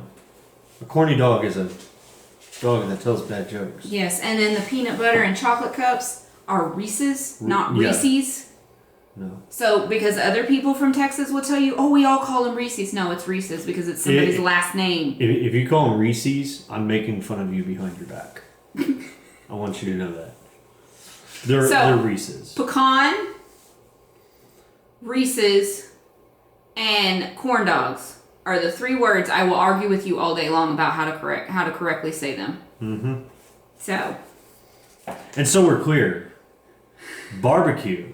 Speaker 1: A corny dog is a dog that tells bad jokes.
Speaker 2: Yes, and then the peanut butter and chocolate cups are Reese's, not Reese's.
Speaker 1: No.
Speaker 2: So, because other people from Texas will tell you, oh, we all call them Reese's. No, it's Reese's because it's somebody's last name.
Speaker 1: If you call them Reese's, I'm making fun of you behind your back. I want you to know that. They're Reese's.
Speaker 2: Pecan, Reese's, and corn dogs are the three words I will argue with you all day long about how to correctly say them.
Speaker 1: Mm-hmm.
Speaker 2: So.
Speaker 1: And so we're clear. Barbecue,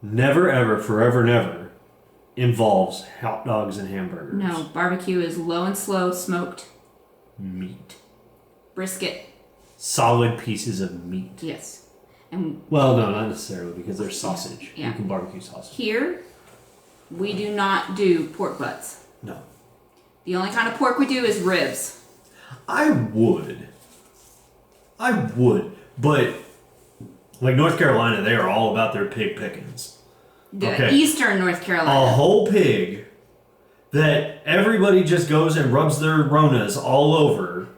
Speaker 1: never ever, forever never, involves hot dogs and hamburgers.
Speaker 2: No, barbecue is low and slow smoked
Speaker 1: Meat.
Speaker 2: brisket.
Speaker 1: Solid pieces of meat.
Speaker 2: Yes. And
Speaker 1: well, no, not necessarily, because there's sausage.
Speaker 2: Yeah.
Speaker 1: You can barbecue sausage.
Speaker 2: here, we do not do pork butts.
Speaker 1: No.
Speaker 2: The only kind of pork we do is ribs.
Speaker 1: I would, but like North Carolina, they are all about their pig pickings.
Speaker 2: The Eastern North Carolina.
Speaker 1: A whole pig that everybody just goes and rubs their Ronas all over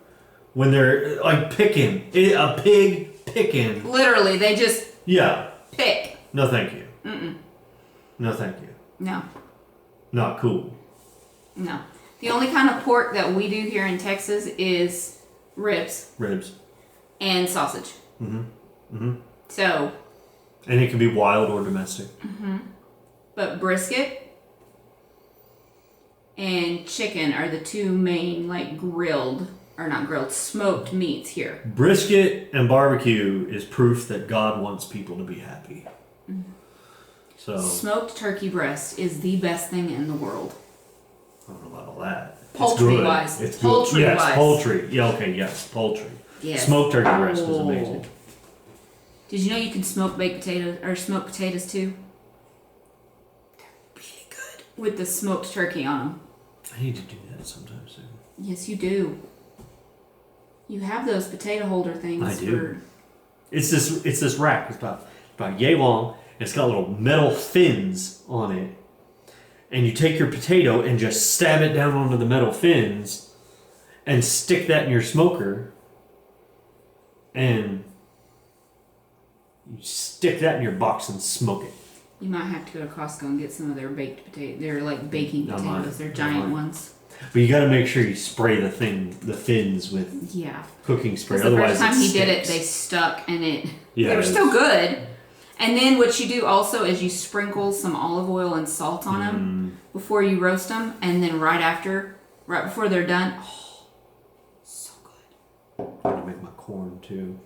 Speaker 1: when they're like picking. A pig picking.
Speaker 2: Literally, they just pick.
Speaker 1: No, thank you.
Speaker 2: Mm-mm.
Speaker 1: No, thank you.
Speaker 2: No.
Speaker 1: Not cool.
Speaker 2: No. The only kind of pork that we do here in Texas is ribs.
Speaker 1: Ribs.
Speaker 2: And sausage.
Speaker 1: Mm-hmm. Mm-hmm.
Speaker 2: So.
Speaker 1: And it can be wild or domestic.
Speaker 2: Mm-hmm. But brisket and chicken are the two main, like, smoked meats here.
Speaker 1: Brisket and barbecue is proof that God wants people to be happy.
Speaker 2: Mm-hmm.
Speaker 1: So.
Speaker 2: Smoked turkey breast is the best thing in the world.
Speaker 1: I don't know about all that.
Speaker 2: Poultry-wise.
Speaker 1: It's good.
Speaker 2: Poultry-wise.
Speaker 1: Yes, poultry. Yeah, okay, yes, poultry.
Speaker 2: Yes.
Speaker 1: Smoked turkey breast is amazing.
Speaker 2: Did you know you can smoke baked potatoes or smoke potatoes too? They're really good with the smoked turkey on them.
Speaker 1: I need to do that sometime soon.
Speaker 2: Yes, you do. You have those potato holder things.
Speaker 1: I do. It's this rack. It's about yay long. And it's got little metal fins on it. And you take your potato and just stab it down onto the metal fins and stick that in your smoker. And you stick that in your box and smoke it.
Speaker 2: You might have to go to Costco and get some of their baked potatoes. They're like baking potatoes. They're giant ones.
Speaker 1: But you got to make sure you spray the fins with cooking spray. Otherwise,
Speaker 2: the first time he did it, they stuck and they were
Speaker 1: it
Speaker 2: still good. And then what you do also is you sprinkle some olive oil and salt on them before you roast them, and then right before they're done, so good.
Speaker 1: I'm gonna make my corn too.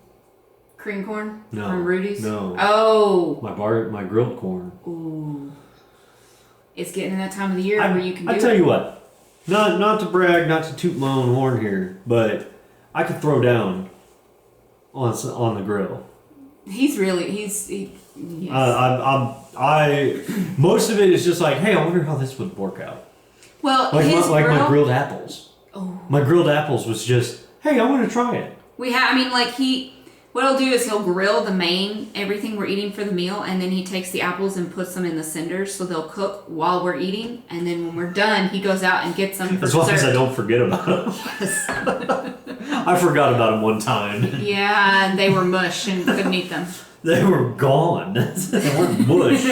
Speaker 2: Cream corn?
Speaker 1: No.
Speaker 2: From Rudy's?
Speaker 1: No.
Speaker 2: Oh.
Speaker 1: My grilled corn.
Speaker 2: Ooh. It's getting in that time of the year where you can do it.
Speaker 1: I tell you what, not to brag, not to toot my own horn here, but I could throw down on the grill.
Speaker 2: He's
Speaker 1: most of it is just like, hey, I wonder how this would work out.
Speaker 2: Well,
Speaker 1: my grilled apples.
Speaker 2: Oh.
Speaker 1: My grilled apples was just, hey, I want to try it.
Speaker 2: What he'll do is he'll grill the everything we're eating for the meal, and then he takes the apples and puts them in the cinders so they'll cook while we're eating, and then when we're done, he goes out and gets them for
Speaker 1: as long
Speaker 2: dessert.
Speaker 1: as I don't forget about them.
Speaker 2: Yes.
Speaker 1: I forgot about them one time.
Speaker 2: Yeah, and they were mush and couldn't eat them.
Speaker 1: They were gone. They weren't mush.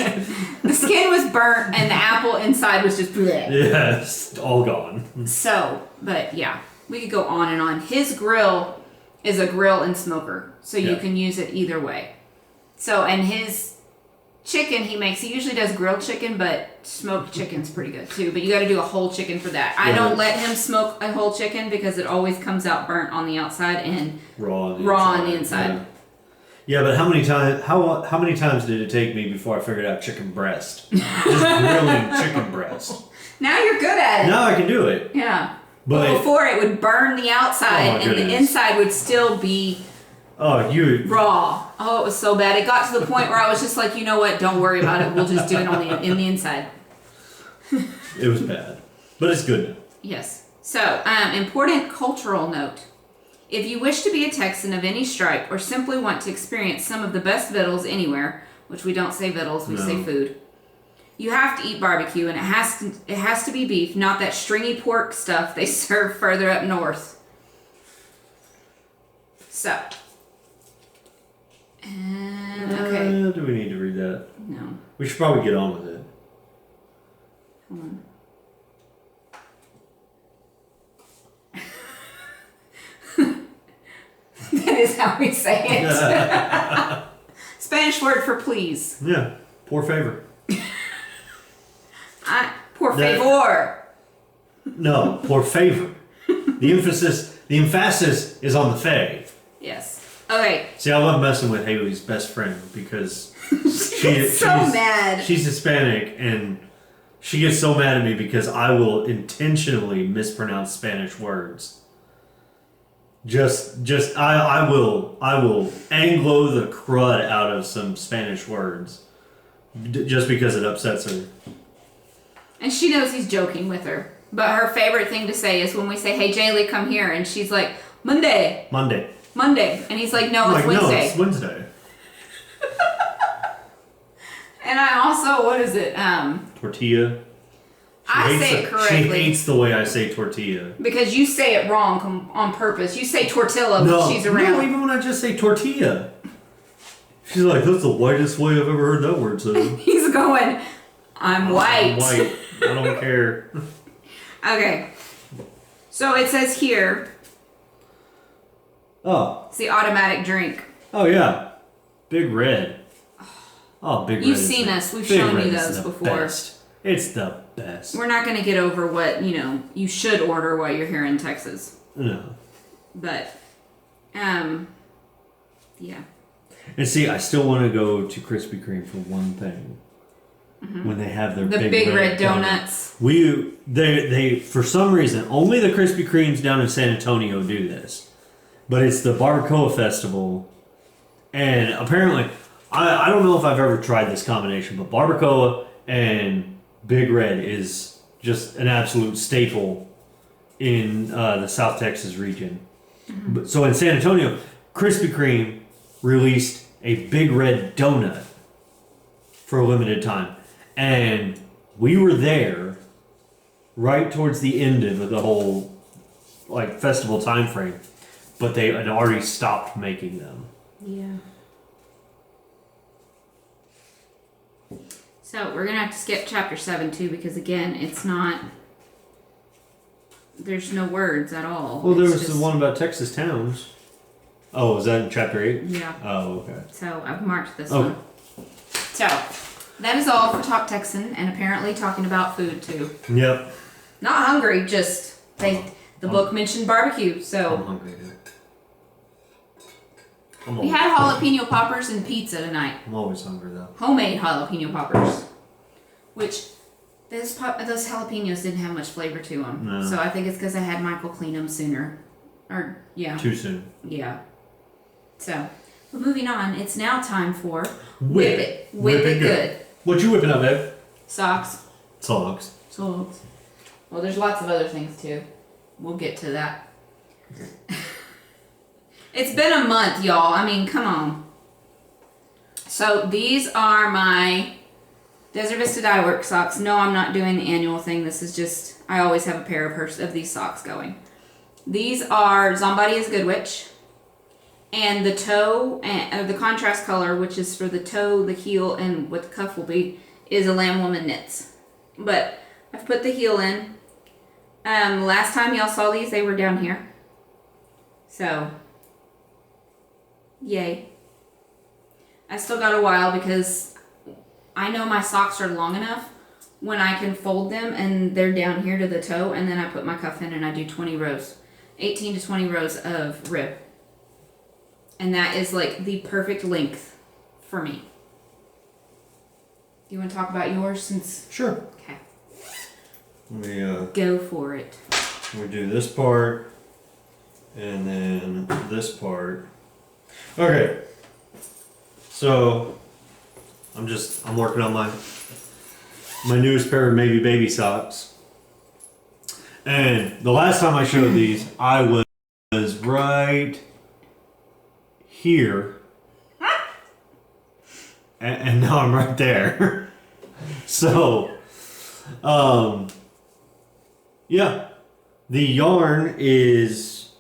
Speaker 2: The skin was burnt and the apple inside was just bleh.
Speaker 1: Yes, all gone.
Speaker 2: So, but yeah, we could go on and on. His grill is a grill and smoker, so you can use it either way. So, and his chicken he usually does grilled chicken, but smoked chicken's pretty good too. But you got to do a whole chicken for that. I don't let him smoke a whole chicken because it always comes out burnt on the outside and raw on the inside.
Speaker 1: Yeah, but how many times did it take me before I figured out chicken breast? Just grilling chicken breast.
Speaker 2: Now you're good at it.
Speaker 1: Now I can do it.
Speaker 2: Yeah.
Speaker 1: But
Speaker 2: before it would burn the outside
Speaker 1: Oh, my
Speaker 2: and the
Speaker 1: goodness.
Speaker 2: inside would still be raw. Oh, it was so bad. It got to the point where I was just like, you know what? Don't worry about it. We'll just do it in the inside.
Speaker 1: It was bad, but it's good now.
Speaker 2: Yes. So, important cultural note. If you wish to be a Texan of any stripe or simply want to experience some of the best victuals anywhere, which we don't say victuals, we say food, you have to eat barbecue, and it has to be beef, not that stringy pork stuff they serve further up north. So. Okay.
Speaker 1: Do we need to read that?
Speaker 2: No.
Speaker 1: We should probably get on with it.
Speaker 2: Hold on. That is how we say it. Spanish word for please.
Speaker 1: Yeah, por favor.
Speaker 2: Por favor.
Speaker 1: No, por favor. The emphasis is on the fe.
Speaker 2: Yes. Okay.
Speaker 1: See, I love messing with Haley's best friend because she's
Speaker 2: so mad.
Speaker 1: She's Hispanic, and she gets so mad at me because I will intentionally mispronounce Spanish words. I will Anglo the crud out of some Spanish words just because it upsets her.
Speaker 2: And she knows he's joking with her. But her favorite thing to say is when we say, hey, Jaylee, come here. And she's like, Monday. And he's like, no, it's Wednesday.
Speaker 1: No, it's Wednesday.
Speaker 2: And I also, what is it?
Speaker 1: Tortilla.
Speaker 2: I say it correctly.
Speaker 1: She hates the way I say tortilla.
Speaker 2: Because you say it wrong on purpose. You say tortilla when she's around.
Speaker 1: No, even when I just say tortilla. She's like, that's the whitest way I've ever heard that word said.
Speaker 2: He's going, I'm white.
Speaker 1: I'm white. I don't care.
Speaker 2: Okay. So it says here.
Speaker 1: Oh.
Speaker 2: It's the automatic drink.
Speaker 1: Oh, yeah. Big Red. Oh, Big Red.
Speaker 2: You've seen us. We've shown you those before.
Speaker 1: Best. It's the best.
Speaker 2: We're not going to get over what, you should order while you're here in Texas.
Speaker 1: No.
Speaker 2: But, yeah.
Speaker 1: And see, I still want to go to Krispy Kreme for one thing. Mm-hmm. When they have their
Speaker 2: big red donuts.
Speaker 1: They for some reason, only the Krispy Kremes down in San Antonio do this. But it's the Barbacoa Festival. And apparently, I don't know if I've ever tried this combination, but Barbacoa and Big Red is just an absolute staple in the South Texas region. Mm-hmm. So in San Antonio, Krispy Kreme released a Big Red donut for a limited time. And we were there right towards the end of the whole festival time frame. But they had already stopped making them.
Speaker 2: Yeah. So we're going to have to skip chapter 7 too, because again, it's not, there's no words at all.
Speaker 1: Well, there was the one about Texas towns. Oh, is that in chapter 8?
Speaker 2: Yeah.
Speaker 1: Oh, okay.
Speaker 2: So I've marked this one. So that is all for Talk Texan, and apparently talking about food too.
Speaker 1: Yep.
Speaker 2: Not hungry, just the book mentioned barbecue, so.
Speaker 1: I'm hungry too.
Speaker 2: We had jalapeno poppers and pizza tonight.
Speaker 1: I'm always hungry though.
Speaker 2: Homemade jalapeno poppers, which those jalapenos didn't have much flavor to them.
Speaker 1: No.
Speaker 2: So I think it's because I had Michael clean them sooner,
Speaker 1: Too soon.
Speaker 2: Yeah. So, but moving on, it's now time for
Speaker 1: Whip
Speaker 2: it. Whip it good.
Speaker 1: What you whipping up, babe?
Speaker 2: Socks.
Speaker 1: Socks.
Speaker 2: Well, there's lots of other things too. We'll get to that. It's been a month, y'all. I mean, come on. So these are my Desert Vista Dye Work socks. No, I'm not doing the annual thing. This is just, I always have a pair of these socks going. These are Zombody is Good Witch. And the toe, and the contrast color, which is for the toe, the heel, and what the cuff will be, is a Lamb Woman Knits. But I've put the heel in. Last time y'all saw these, they were down here. So, yay. I still got a while because I know my socks are long enough when I can fold them and they're down here to the toe, and then I put my cuff in and I do 20 rows. 18 to 20 rows of rib. And that is like the perfect length for me. You want to talk about yours since...
Speaker 1: Sure.
Speaker 2: Okay.
Speaker 1: We
Speaker 2: go for it.
Speaker 1: we do this part, and then this part. Okay. So I'm working on my newest pair of maybe baby socks. And the last time I showed these, I was right here. And now I'm right there. So, yeah. The yarn is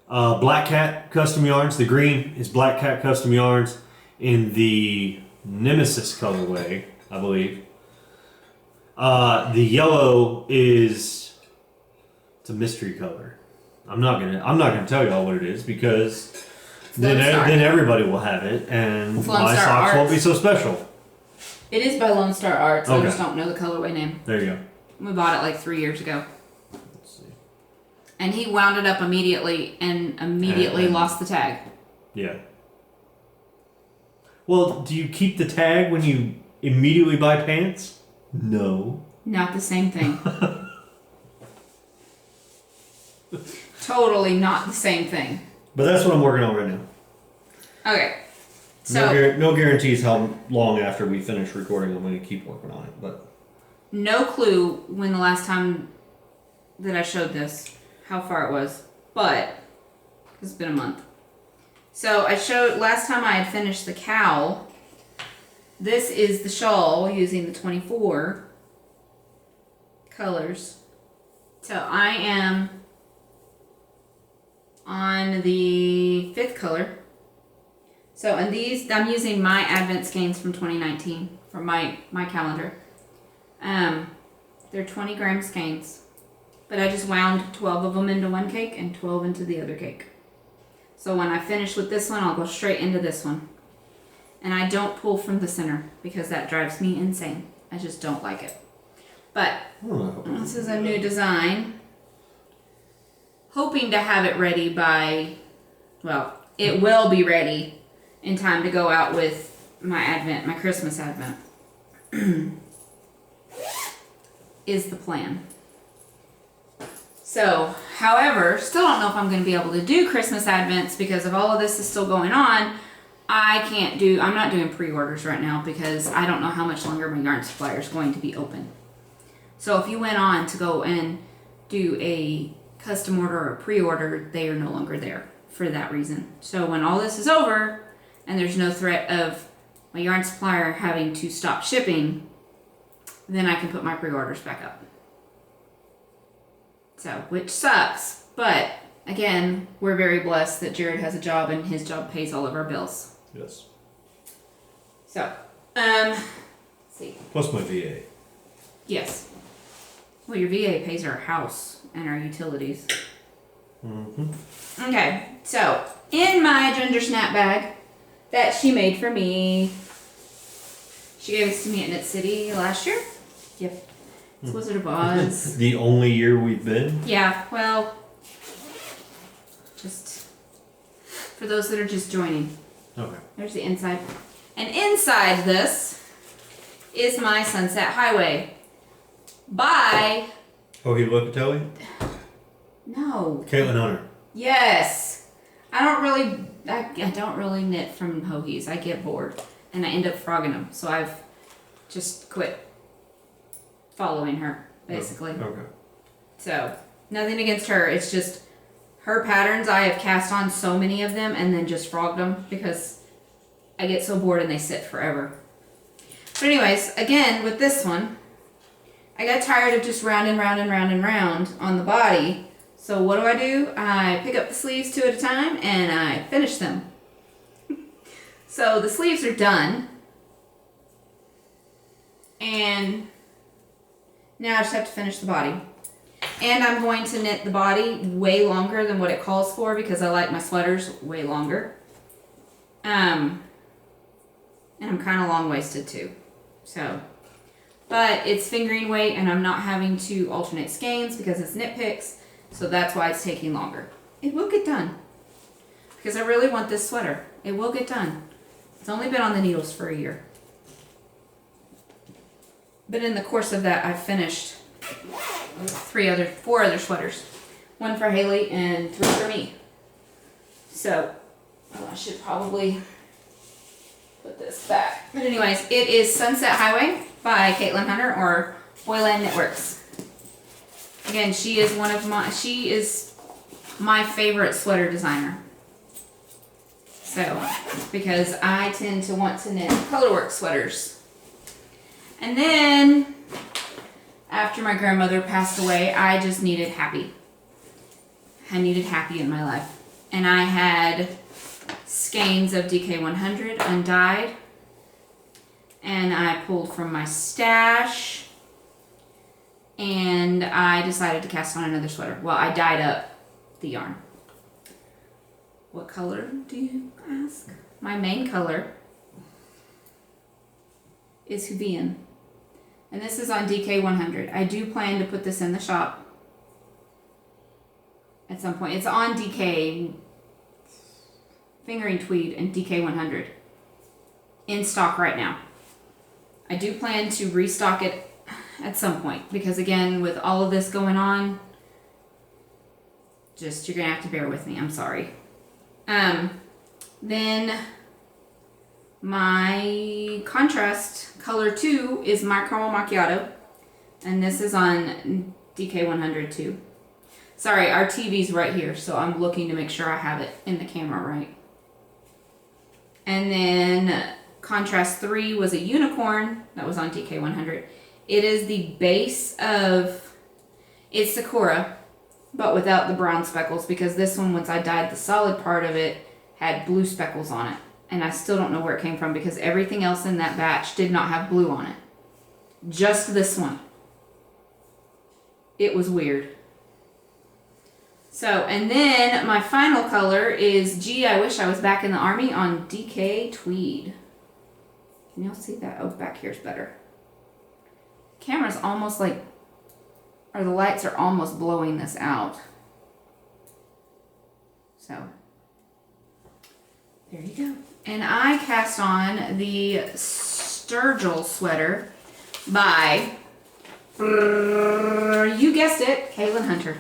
Speaker 1: Black Cat Custom Yarns. The green is Black Cat Custom Yarns in the Nemesis colorway, I believe. The yellow is it's a mystery color. I'm not gonna tell y'all what it is because then everybody will have it and my socks won't be so special.
Speaker 2: It is by Lone Star Arts.
Speaker 1: Okay.
Speaker 2: I just don't know the colorway name.
Speaker 1: There you go.
Speaker 2: We bought it like 3 years ago.
Speaker 1: Let's see.
Speaker 2: And he wound it up immediately and immediately lost the tag.
Speaker 1: Yeah. Well, do you keep the tag when you immediately buy pants? No.
Speaker 2: Not the same thing. Totally not the same thing.
Speaker 1: But that's what I'm working on right now.
Speaker 2: Okay. So
Speaker 1: No guarantees how long after we finish recording I'm going to keep working on it, but
Speaker 2: no clue when the last time that I showed this, how far it was, but it's been a month. So I showed, last time I had finished the cowl, this is the shawl using the 24 colors. So I am on the 5th color. So and these, I'm using my Advent skeins from 2019 for my calendar. They're 20 gram skeins, but I just wound 12 of them into one cake and 12 into the other cake. So when I finish with this one, I'll go straight into this one. And I don't pull from the center because that drives me insane. I just don't like it. But this is a new design. Hoping to have it ready by, well, it will be ready in time to go out with my Christmas Advent. Is the plan. So, however, still don't know if I'm going to be able to do Christmas Advents because if all of this is still going on, I'm not doing pre-orders right now because I don't know how much longer my yarn supplier is going to be open. So if you went on to go and do a custom order or a pre-order, they are no longer there for that reason. So when all this is over and there's no threat of my yarn supplier having to stop shipping, then I can put my pre-orders back up. So, which sucks, but again, we're very blessed that Jared has a job and his job pays all of our bills.
Speaker 1: yes.
Speaker 2: So, let's see.
Speaker 1: Plus my VA.
Speaker 2: Yes. Well, your VA pays our house and our utilities.
Speaker 1: Mm-hmm.
Speaker 2: Okay, so in my Ginger Snap bag that she made for me, she gave this to me at Knit City last year. Yep. It's Wizard of Oz.
Speaker 1: The only year we've been.
Speaker 2: Yeah, well, just for those that are just joining.
Speaker 1: Okay.
Speaker 2: There's the inside. And inside this is my Sunset Highway by...
Speaker 1: Oh, he Locatelli?
Speaker 2: No.
Speaker 1: Caitlin Hunter.
Speaker 2: Yes. I don't really knit from hoagies. I get bored and I end up frogging them. So I've just quit following her, basically.
Speaker 1: Okay.
Speaker 2: So nothing against her. It's just her patterns. I have cast on so many of them and then just frogged them because I get so bored and they sit forever. But anyways, again, with this one, I got tired of just round and round and round and round on the body. So what do? I pick up the sleeves 2 at a time and I finish them. So the sleeves are done. And now I just have to finish the body. And I'm going to knit the body way longer than what it calls for because I like my sweaters way longer. And I'm kind of long-waisted too. So, but it's fingering weight and I'm not having to alternate skeins because it's knit picks. So that's why it's taking longer. It will get done. because I really want this sweater. It will get done. It's only been on the needles for a year. But in the course of that, I've finished 4 other sweaters. 1 for Haley and 3 for me. So, I should probably put this back. But anyways, it is Sunset Highway by Caitlin Hunter or Boylan Knitworks. Again, she is my favorite sweater designer. So, because I tend to want to knit colorwork sweaters. And then, after my grandmother passed away, I just needed happy. I needed happy in my life. And I had skeins of DK100 undyed. And I pulled from my stash. And I decided to cast on another sweater. Well, I dyed up the yarn. What color do you ask? My main color is Hawaiian. And this is on DK100. I do plan to put this in the shop at some point. It's on DK Fingering Tweed and DK100 in stock right now. I do plan to restock it at some point because again, with all of this going on, you're gonna have to bear with me. I'm sorry. Then my contrast color 2 is my caramel macchiato, and this is on DK100 too. Sorry, our TV's right here, so I'm looking to make sure I have it in the camera right. And then contrast 3 was a unicorn that was on DK100. It is the base of, it's Sakura, but without the brown speckles, because this one, once I dyed the solid part of it, had blue speckles on it. And I still don't know where it came from because everything else in that batch did not have blue on it. Just this one. It was weird. So, and then my final color is Gee, I Wish I Was Back in the Army on DK Tweed. Can y'all see that? Oh, back here's better. Camera's almost like, or the lights are almost blowing this out. So, there you go. And I cast on the Sturgill sweater by, you guessed it, Caitlin Hunter.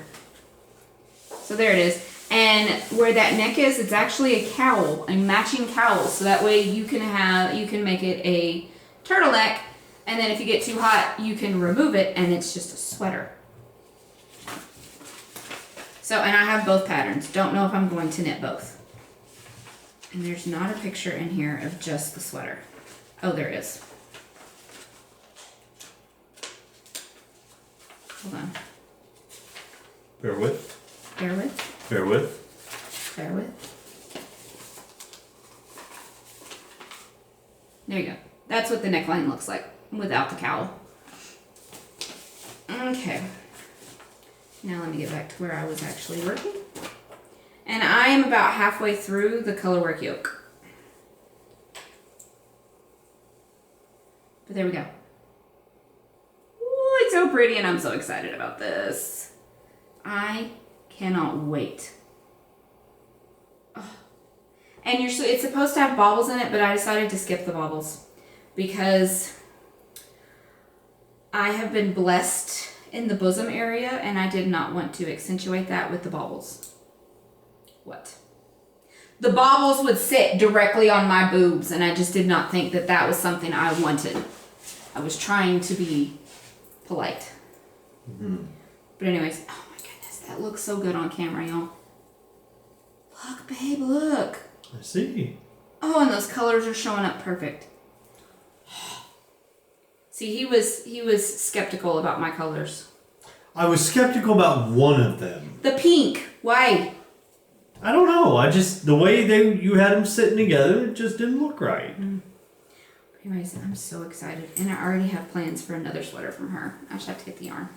Speaker 2: So there it is. And where that neck is, it's actually a cowl, a matching cowl. So that way you can make it a turtleneck. And then if you get too hot, you can remove it and it's just a sweater. So, and I have both patterns. Don't know if I'm going to knit both. And there's not a picture in here of just the sweater. Oh, there is. Hold on.
Speaker 1: Bear with.
Speaker 2: Bear with.
Speaker 1: Bear with.
Speaker 2: Bear with. There you go. That's what the neckline looks like without the cowl. Okay. Now let me get back to where I was actually working. And I am about halfway through the colorwork yoke. But there we go. Ooh, it's so pretty and I'm so excited about this. I cannot wait. Oh. And it's supposed to have baubles in it, but I decided to skip the baubles because I have been blessed in the bosom area and I did not want to accentuate that with the baubles. What? The baubles would sit directly on my boobs and I just did not think that that was something I wanted. I was trying to be polite. Mm-hmm. But anyways, oh my goodness, that looks so good on camera, y'all. Look, babe, look.
Speaker 1: I see.
Speaker 2: Oh, and those colors are showing up perfect. See, he was skeptical about my colors.
Speaker 1: I was skeptical about one of them.
Speaker 2: The pink. Why?
Speaker 1: I don't know. The way you had them sitting together, it just didn't look right.
Speaker 2: Anyways, I'm so excited. And I already have plans for another sweater from her. I just have to get the yarn.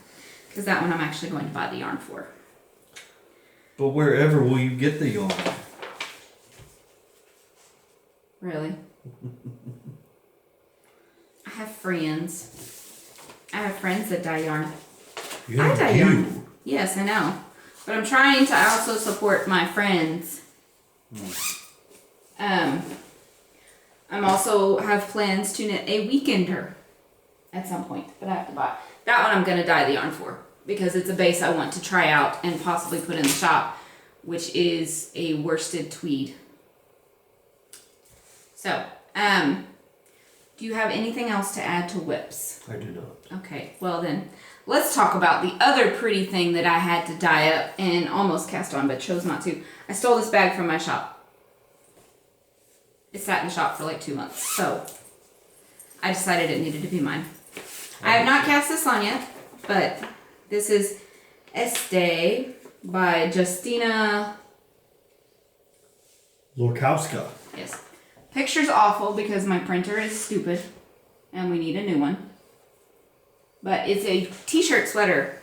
Speaker 2: Because that one I'm actually going to buy the yarn for.
Speaker 1: But wherever will you get the yarn?
Speaker 2: Really? I have friends. I have friends that dye yarn. I dye yarn. Yes, I know. But I'm trying to also support my friends I'm also have plans to knit a weekender at some point, but I have to buy. That one I'm going to dye the yarn for because it's a base I want to try out and possibly put in the shop, which is a worsted tweed. So, do you have anything else to add to whips?
Speaker 1: I do not.
Speaker 2: Okay, well then, let's talk about the other pretty thing that I had to dye up and almost cast on, but chose not to. I stole this bag from my shop. It sat in the shop for like 2 months, so I decided it needed to be mine. I have not cast this on yet, but this is Este by Justina
Speaker 1: Lorkowska.
Speaker 2: Yes. Picture's awful because my printer is stupid and we need a new one. But it's a t-shirt sweater,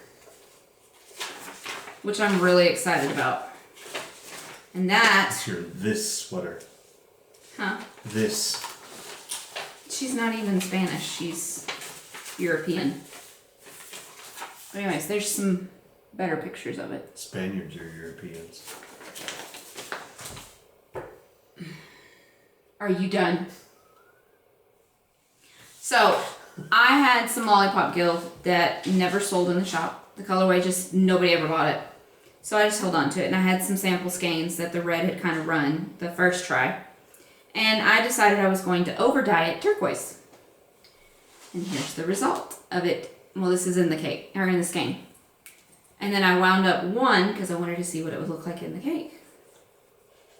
Speaker 2: which I'm really excited about. And that...
Speaker 1: It's your this sweater.
Speaker 2: Huh?
Speaker 1: This.
Speaker 2: She's not even Spanish. She's European. But anyways, there's some better pictures of it.
Speaker 1: Spaniards are Europeans.
Speaker 2: Are you done? So, I had some Lollipop Guild that never sold in the shop. The colorway just, nobody ever bought it. So I just held on to it. And I had some sample skeins that the red had kind of run the first try. And I decided I was going to over dye it turquoise. And here's the result of it. Well, this is in the cake, or in the skein. And then I wound up one because I wanted to see what it would look like in the cake.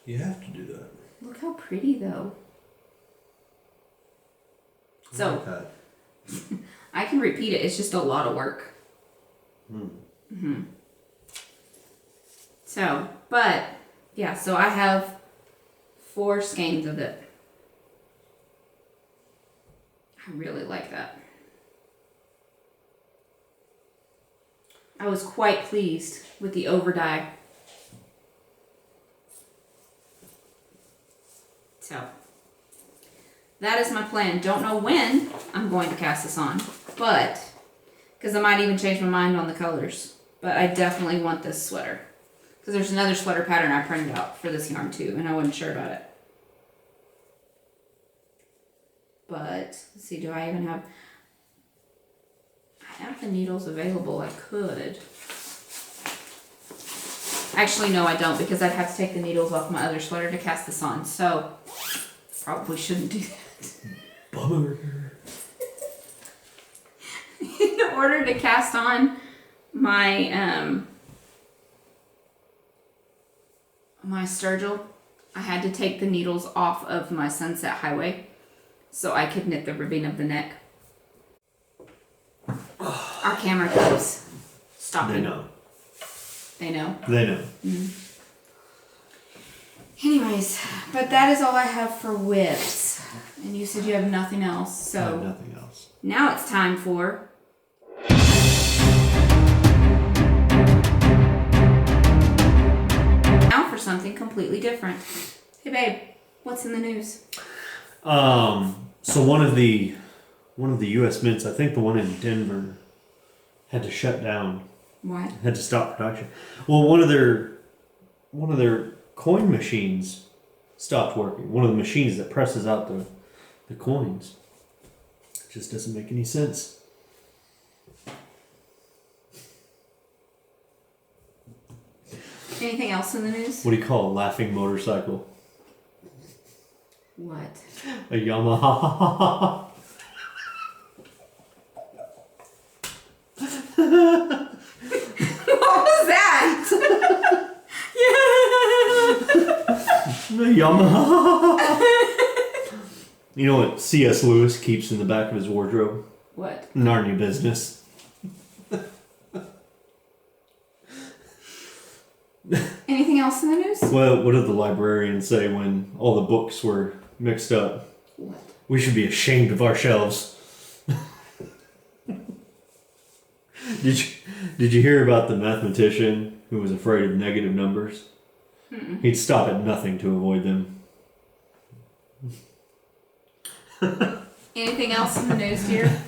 Speaker 1: You have to do that.
Speaker 2: Look how pretty though.
Speaker 1: I like that.
Speaker 2: I can repeat it, it's just a lot of work. So, but, yeah, so I have 4 skeins of it. I really like that. I was quite pleased with the over dye. So, that is my plan. Don't know when I'm going to cast this on, but, because I might even change my mind on the colors, but I definitely want this sweater. Because there's another sweater pattern I printed out for this yarn too, and I wasn't sure about it. But, let's see, do I even have... I have the needles available, I could. Actually, no, I don't, because I'd have to take the needles off my other sweater to cast this on, so probably shouldn't do that.
Speaker 1: Bummer.
Speaker 2: In order to cast on my my sturgill, I had to take the needles off of my Sunset Highway so I could knit the ribbing of the neck. Our camera keeps stopping.
Speaker 1: They know.
Speaker 2: They know?
Speaker 1: They know.
Speaker 2: Anyways, but that is all I have for whips. And you said you have nothing else,
Speaker 1: I have
Speaker 2: so
Speaker 1: nothing else.
Speaker 2: now it's time for... Now for something completely different. Hey babe, what's in the news?
Speaker 1: So one of the U.S. mints, I think the one in Denver, had to shut down.
Speaker 2: What?
Speaker 1: Had to stop production. Well, one of their coin machines stopped working. One of the machines that presses out the coins. It just doesn't make any sense.
Speaker 2: Anything else in the news?
Speaker 1: What do you call a laughing motorcycle?
Speaker 2: What?
Speaker 1: A Yamaha.
Speaker 2: What was that?
Speaker 1: A Yamaha. You know what C.S. Lewis keeps in the back of his wardrobe?
Speaker 2: What?
Speaker 1: Narnia business.
Speaker 2: Anything else in the news?
Speaker 1: Well, what did the librarian say when all the books were mixed up?
Speaker 2: What?
Speaker 1: We should be ashamed of our shelves. Did you hear about the mathematician who was afraid of negative numbers?
Speaker 2: Mm-mm.
Speaker 1: He'd stop at nothing to avoid them.
Speaker 2: Anything else in the news, dear?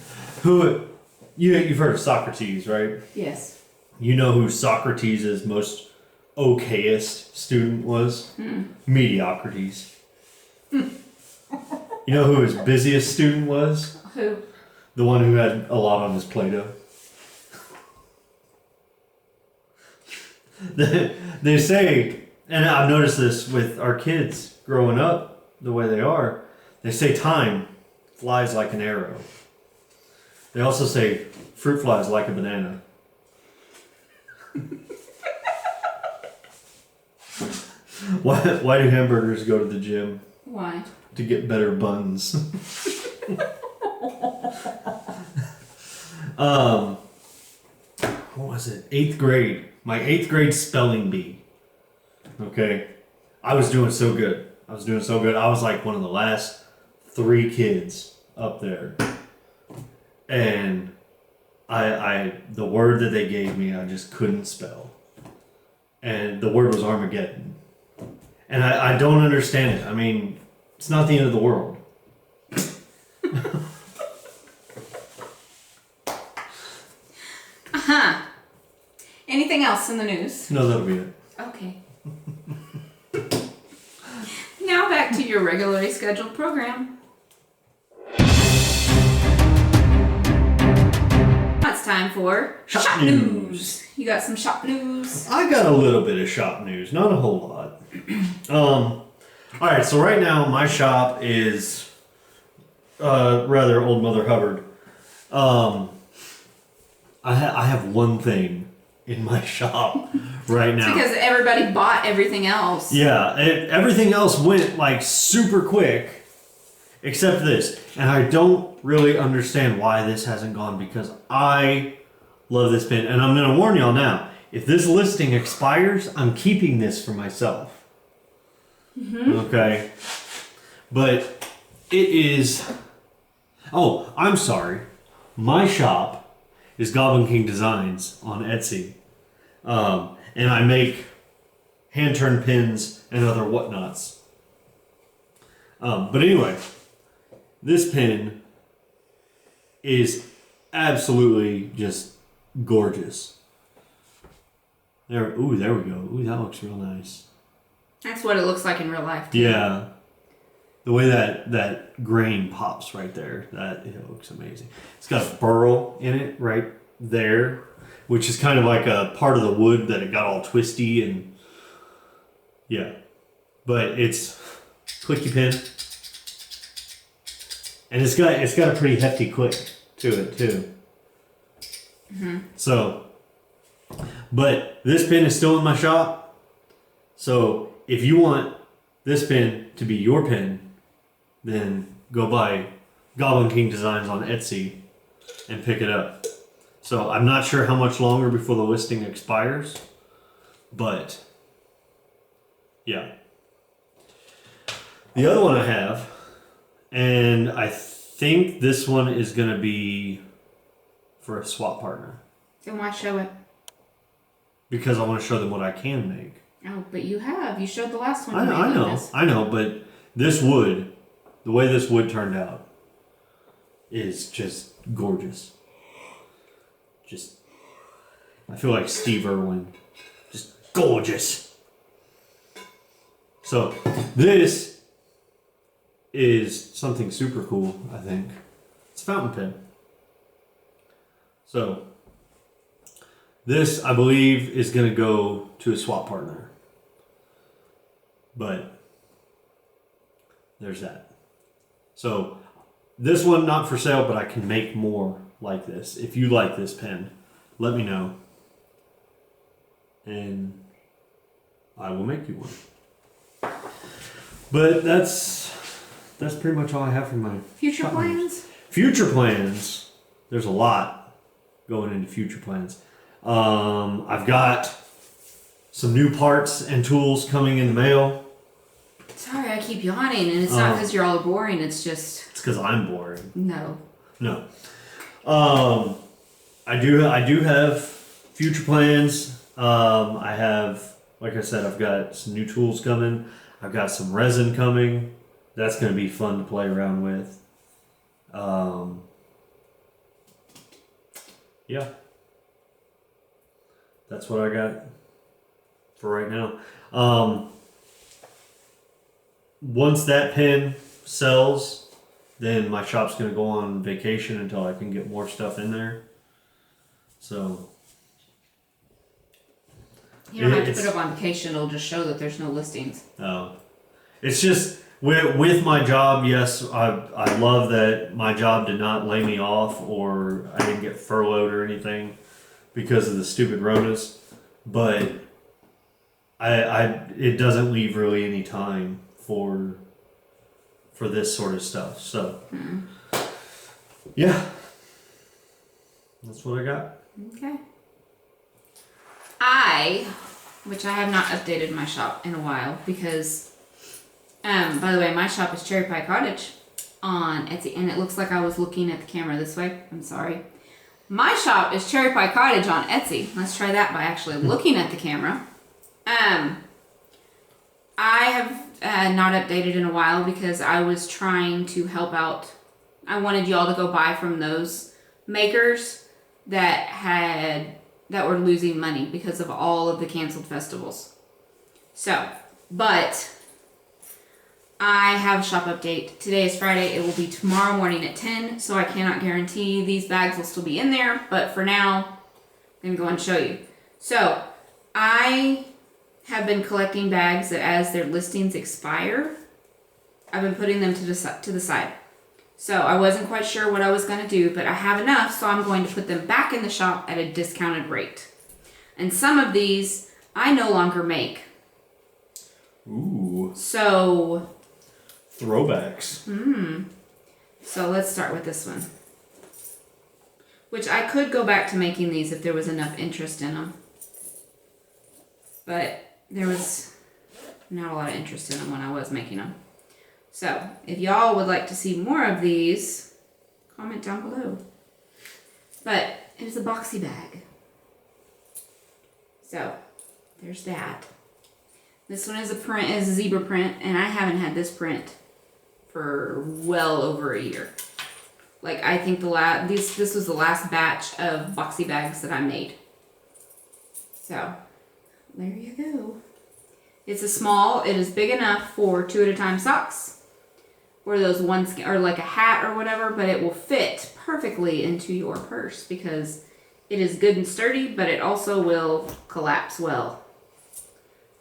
Speaker 1: You've heard of Socrates, right?
Speaker 2: Yes.
Speaker 1: You know who Socrates' most okayest student was? Mediocrities. You know who his busiest student was?
Speaker 2: Who?
Speaker 1: The one who had a lot on his Play-Doh. They say, and I've noticed this with our kids growing up, the way they are, they say time flies like an arrow. They also say fruit flies like a banana. Why do hamburgers go to the gym?
Speaker 2: Why?
Speaker 1: To get better buns. What was it? 8th grade. My 8th grade spelling bee. Okay. I was doing so good. I was like one of the last 3 kids up there. And the word that they gave me, I just couldn't spell. And the word was Armageddon. And I don't understand it. I mean, it's not the end of the world.
Speaker 2: Anything else in the news?
Speaker 1: No, that'll be it.
Speaker 2: Okay. Now back to your regularly scheduled program. It's time for
Speaker 1: Shop news.
Speaker 2: You got some shop news?
Speaker 1: I got a little bit of shop news, not a whole lot. Alright, so right now my shop is rather old Mother Hubbard. I have one thing in my shop right now.
Speaker 2: It's because everybody bought everything else.
Speaker 1: Yeah, everything else went like super quick, except this. And I don't really understand why this hasn't gone because I love this pin. And I'm going to warn y'all now, if this listing expires, I'm keeping this for myself. Okay? But it is... Oh, I'm sorry. My shop is Goblin King Designs on Etsy. And I make hand-turned pins and other whatnots. But anyway, this pin is absolutely just gorgeous. There we go. Ooh, that looks real nice.
Speaker 2: That's what it looks like in real life. Too.
Speaker 1: Yeah. The way that grain pops right there, it looks amazing. It's got a burl in it right there, which is kind of like a part of the wood that it got all twisty and yeah. But it's clicky pin. And it's got a pretty hefty click to it too. So, but this pin is still in my shop. So if you want this pin to be your pin, then go buy Goblin King Designs on Etsy and pick it up. So I'm not sure how much longer before the listing expires, but yeah. The other one I have, and I think this one is going to be for a swap partner.
Speaker 2: Then why show it?
Speaker 1: Because I want to show them what I can make.
Speaker 2: Oh, but you have. You showed the last one.
Speaker 1: I know, but this wood, the way this wood turned out, is just gorgeous. I feel like Steve Irwin. Just gorgeous. So, this is something super cool, I think. It's a fountain pen. So, this, I believe, is going to go to a swap partner. But there's that. So this one not for sale, but I can make more like this. If you like this pen, let me know. And I will make you one. But that's pretty much all I have for my
Speaker 2: future
Speaker 1: shop
Speaker 2: plans.
Speaker 1: news. Future plans. There's a lot going into future plans. I've got some new parts and tools coming in the mail.
Speaker 2: Sorry, I keep yawning, and it's not because you're all boring. It's just...
Speaker 1: It's because I'm boring.
Speaker 2: No.
Speaker 1: I do have future plans. I have, like I said, I've got some new tools coming. I've got some resin coming. That's going to be fun to play around with. Yeah. That's what I got for right now. Once that pin sells, then my shop's gonna go on vacation until I can get more stuff in there. So
Speaker 2: You don't have to
Speaker 1: it's-
Speaker 2: put it on vacation. It'll just show that there's no listings.
Speaker 1: it's just with my job. Yes, I love that my job did not lay me off or I didn't get furloughed or anything because of the stupid Ronas, but it doesn't leave really any time for this sort of stuff. So yeah, that's what I got.
Speaker 2: Okay. Which I have not updated my shop in a while because, by the way, my shop is Cherry Pie Cottage on Etsy, and it looks like I was looking at the camera this way. I'm sorry. My shop is Cherry Pie Cottage on Etsy. Let's try that by actually looking at the camera. I have not updated in a while because I was trying to help out. I wanted y'all to go buy from those makers that were losing money because of all of the canceled festivals. So, but I have a shop update. Today is Friday. It will be tomorrow morning at 10, so I cannot guarantee these bags will still be in there, but for now, I'm going to go and show you. So, I have been collecting bags that as their listings expire, I've been putting them to the side. So I wasn't quite sure what I was going to do, but I have enough, so I'm going to put them back in the shop at a discounted rate. And some of these I no longer make.
Speaker 1: Ooh.
Speaker 2: So
Speaker 1: Throwbacks.
Speaker 2: So let's start with this one. Which I could go back to making these if there was enough interest in them. But there was not a lot of interest in them when I was making them. So, if y'all would like to see more of these, comment down below. But it is a boxy bag. So, there's that. This one is a zebra print, and I haven't had this print for well over a year. Like, I think this was the last batch of boxy bags that I made. So, there you go. It's a small, it is big enough for 2 at a time socks. Or those ones, or like a hat or whatever, but it will fit perfectly into your purse because it is good and sturdy, but it also will collapse well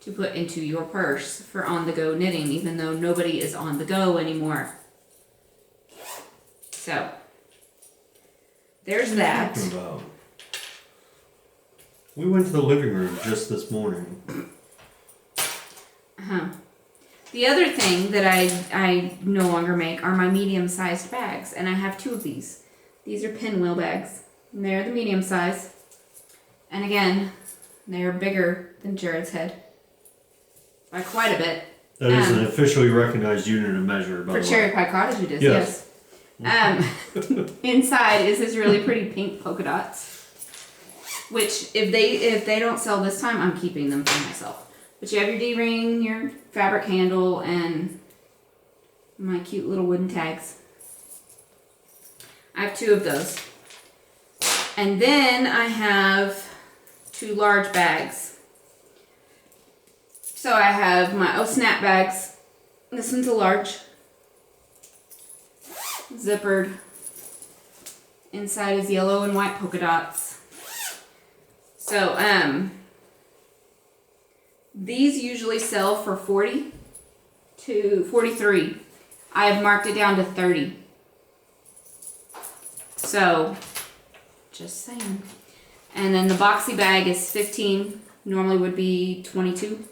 Speaker 2: to put into your purse for on-the-go knitting, even though nobody is on the go anymore. So, there's that.
Speaker 1: Talking about? We went to the living room just this morning.
Speaker 2: The other thing that I no longer make are my medium-sized bags, and I have 2 of these. These are pinwheel bags, and they're the medium size. And again, they're bigger than Jared's head by quite a bit.
Speaker 1: That is an officially recognized unit of measure, by the
Speaker 2: For
Speaker 1: way.
Speaker 2: Cherry Pie Cottage it is, yes. Inside is his really pretty pink polka dots, which if they don't sell this time, I'm keeping them for myself. But you have your D-ring, your fabric handle, and my cute little wooden tags. I have 2 of those. And then I have 2 large bags. So I have my snap bags. This one's a large. Zippered. Inside is yellow and white polka dots. So, these usually sell for $40 to $43. I have marked it down to $30. So, just saying. And then the boxy bag is $15. Normally would be $22.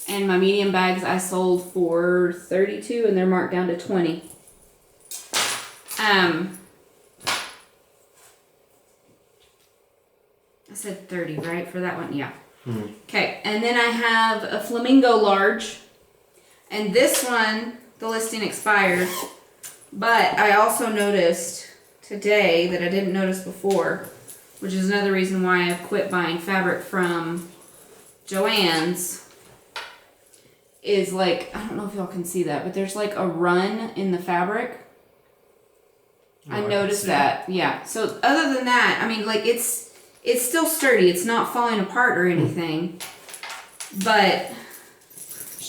Speaker 2: And my medium bags I sold for $32, and they're marked down to $20. I said 30, right, for that one? Yeah. Okay, and then I have a flamingo large, and this one, the listing expired, but I also noticed today that I didn't notice before, which is another reason why I've quit buying fabric from Joann's, is like, I don't know if y'all can see that, but there's like a run in the fabric. I noticed that, yeah. So other than that, I mean, like it's still sturdy. It's not falling apart or anything. But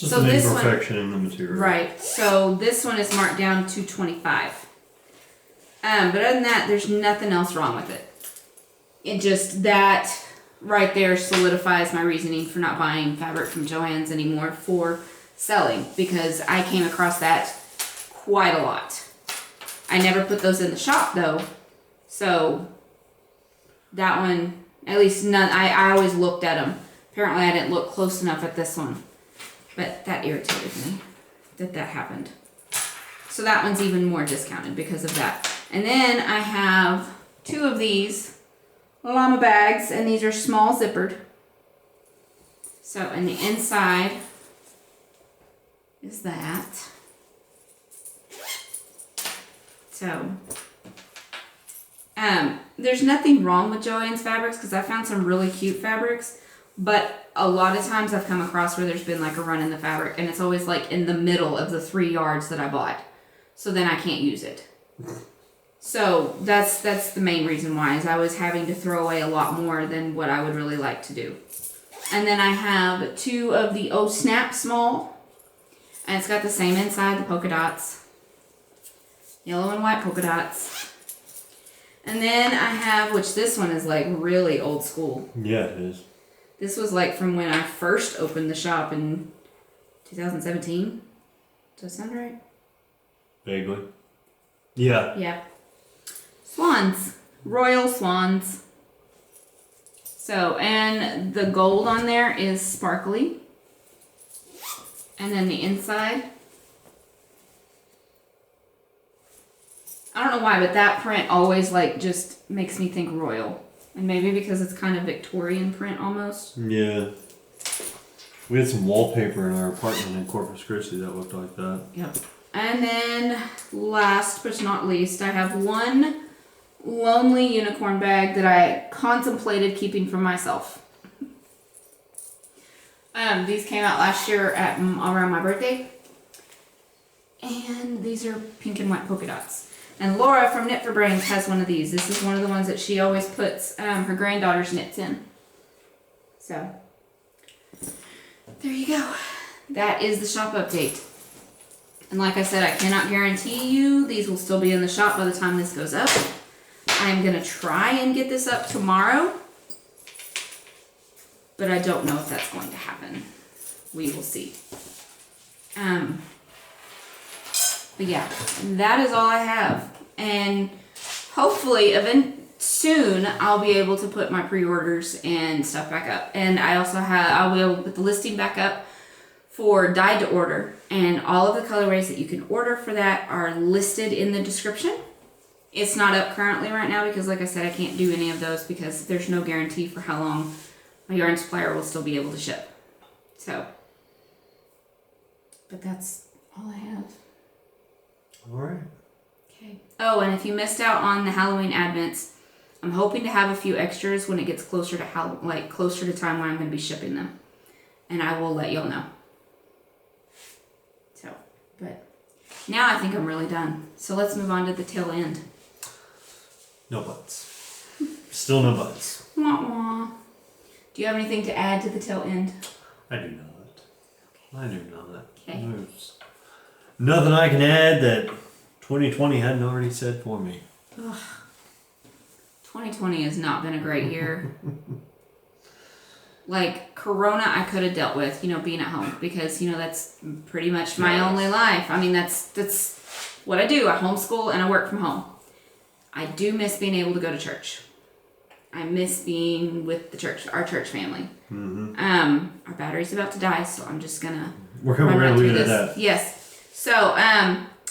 Speaker 1: It's just
Speaker 2: So
Speaker 1: an
Speaker 2: this one-
Speaker 1: imperfection in the material.
Speaker 2: right, so this one is marked down to $25. But other than that, there's nothing else wrong with it. It just, that right there solidifies my reasoning for not buying fabric from Joann's anymore for selling, because I came across that quite a lot. I never put those in the shop though, so that one, at least none, I always looked at them. Apparently I didn't look close enough at this one, but that irritated me that happened. So that one's even more discounted because of that. And then I have 2 of these llama bags, and these are small zippered. So, and the inside is that. So, there's nothing wrong with Joann's fabrics because I found some really cute fabrics, but a lot of times I've come across where there's been like a run in the fabric, and it's always like in the middle of the 3 yards that I bought. So then I can't use it. So that's the main reason why, is I was having to throw away a lot more than what I would really like to do. And then I have 2 of the Oh Snap small, and it's got the same inside, the polka dots, yellow and white polka dots. And then I have, which this one is like really old school.
Speaker 1: Yeah, it is.
Speaker 2: This was like from when I first opened the shop in 2017. Does that sound right?
Speaker 1: Vaguely. Yeah.
Speaker 2: Yeah. Swans. Royal swans. So, and the gold on there is sparkly. And then the inside. I don't know why, but that print always like just makes me think royal. And maybe because it's kind of Victorian print almost.
Speaker 1: Yeah. We had some wallpaper in our apartment in Corpus Christi that looked like that.
Speaker 2: Yep. And then last but not least, I have 1 lonely unicorn bag that I contemplated keeping for myself. These came out last year at around my birthday. And these are pink and white polka dots. And Laura from Knit for Brains has one of these. This is one of the ones that she always puts her granddaughter's knits in. So, there you go. That is the shop update. And like I said, I cannot guarantee you these will still be in the shop by the time this goes up. I'm going to try and get this up tomorrow. But I don't know if that's going to happen. We will see. But yeah, that is all I have. And hopefully, soon, I'll be able to put my pre-orders and stuff back up. And I also I'll be able to put the listing back up for dyed to order. And all of the colorways that you can order for that are listed in the description. It's not up currently right now because, like I said, I can't do any of those because there's no guarantee for how long my yarn supplier will still be able to ship. So, but that's all I have.
Speaker 1: All right.
Speaker 2: Okay. Oh, and if you missed out on the Halloween advents, I'm hoping to have a few extras when it gets closer to closer to time when I'm going to be shipping them, and I will let y'all know. So, but now I think I'm really done. So let's move on to the tail end.
Speaker 1: No buts. Still no buts.
Speaker 2: Wah wah. Do you have anything to add to the tail end?
Speaker 1: I do not.
Speaker 2: Okay.
Speaker 1: I do not.
Speaker 2: Okay.
Speaker 1: There's nothing I can add that 2020 hadn't already said for me.
Speaker 2: Ugh. 2020 has not been a great year. Like, Corona I could have dealt with, being at home. Because, that's pretty much my only life. I mean, that's what I do. I homeschool and I work from home. I do miss being able to go to church. I miss being with our church family.
Speaker 1: Mm-hmm.
Speaker 2: Our battery's about to die, so I'm just gonna
Speaker 1: We're gonna leave it at that.
Speaker 2: Yes. So,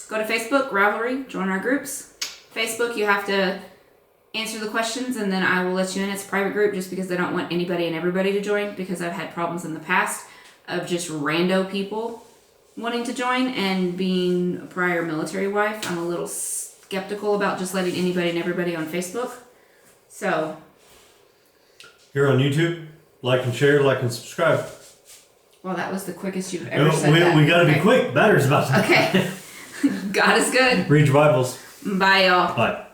Speaker 2: go to Facebook, Ravelry, join our groups. Facebook, you have to answer the questions, and then I will let you in. It's a private group just because they don't want anybody and everybody to join, because I've had problems in the past of just rando people wanting to join, and being a prior military wife, I'm a little skeptical about just letting anybody and everybody on Facebook. So,
Speaker 1: Here on YouTube, like and share, like and subscribe.
Speaker 2: well, that was the quickest you've ever said
Speaker 1: we,
Speaker 2: that.
Speaker 1: we gotta be
Speaker 2: Okay.
Speaker 1: quick. Battery's about to
Speaker 2: Okay. God is good.
Speaker 1: Read your Bibles.
Speaker 2: Bye, y'all.
Speaker 1: Bye.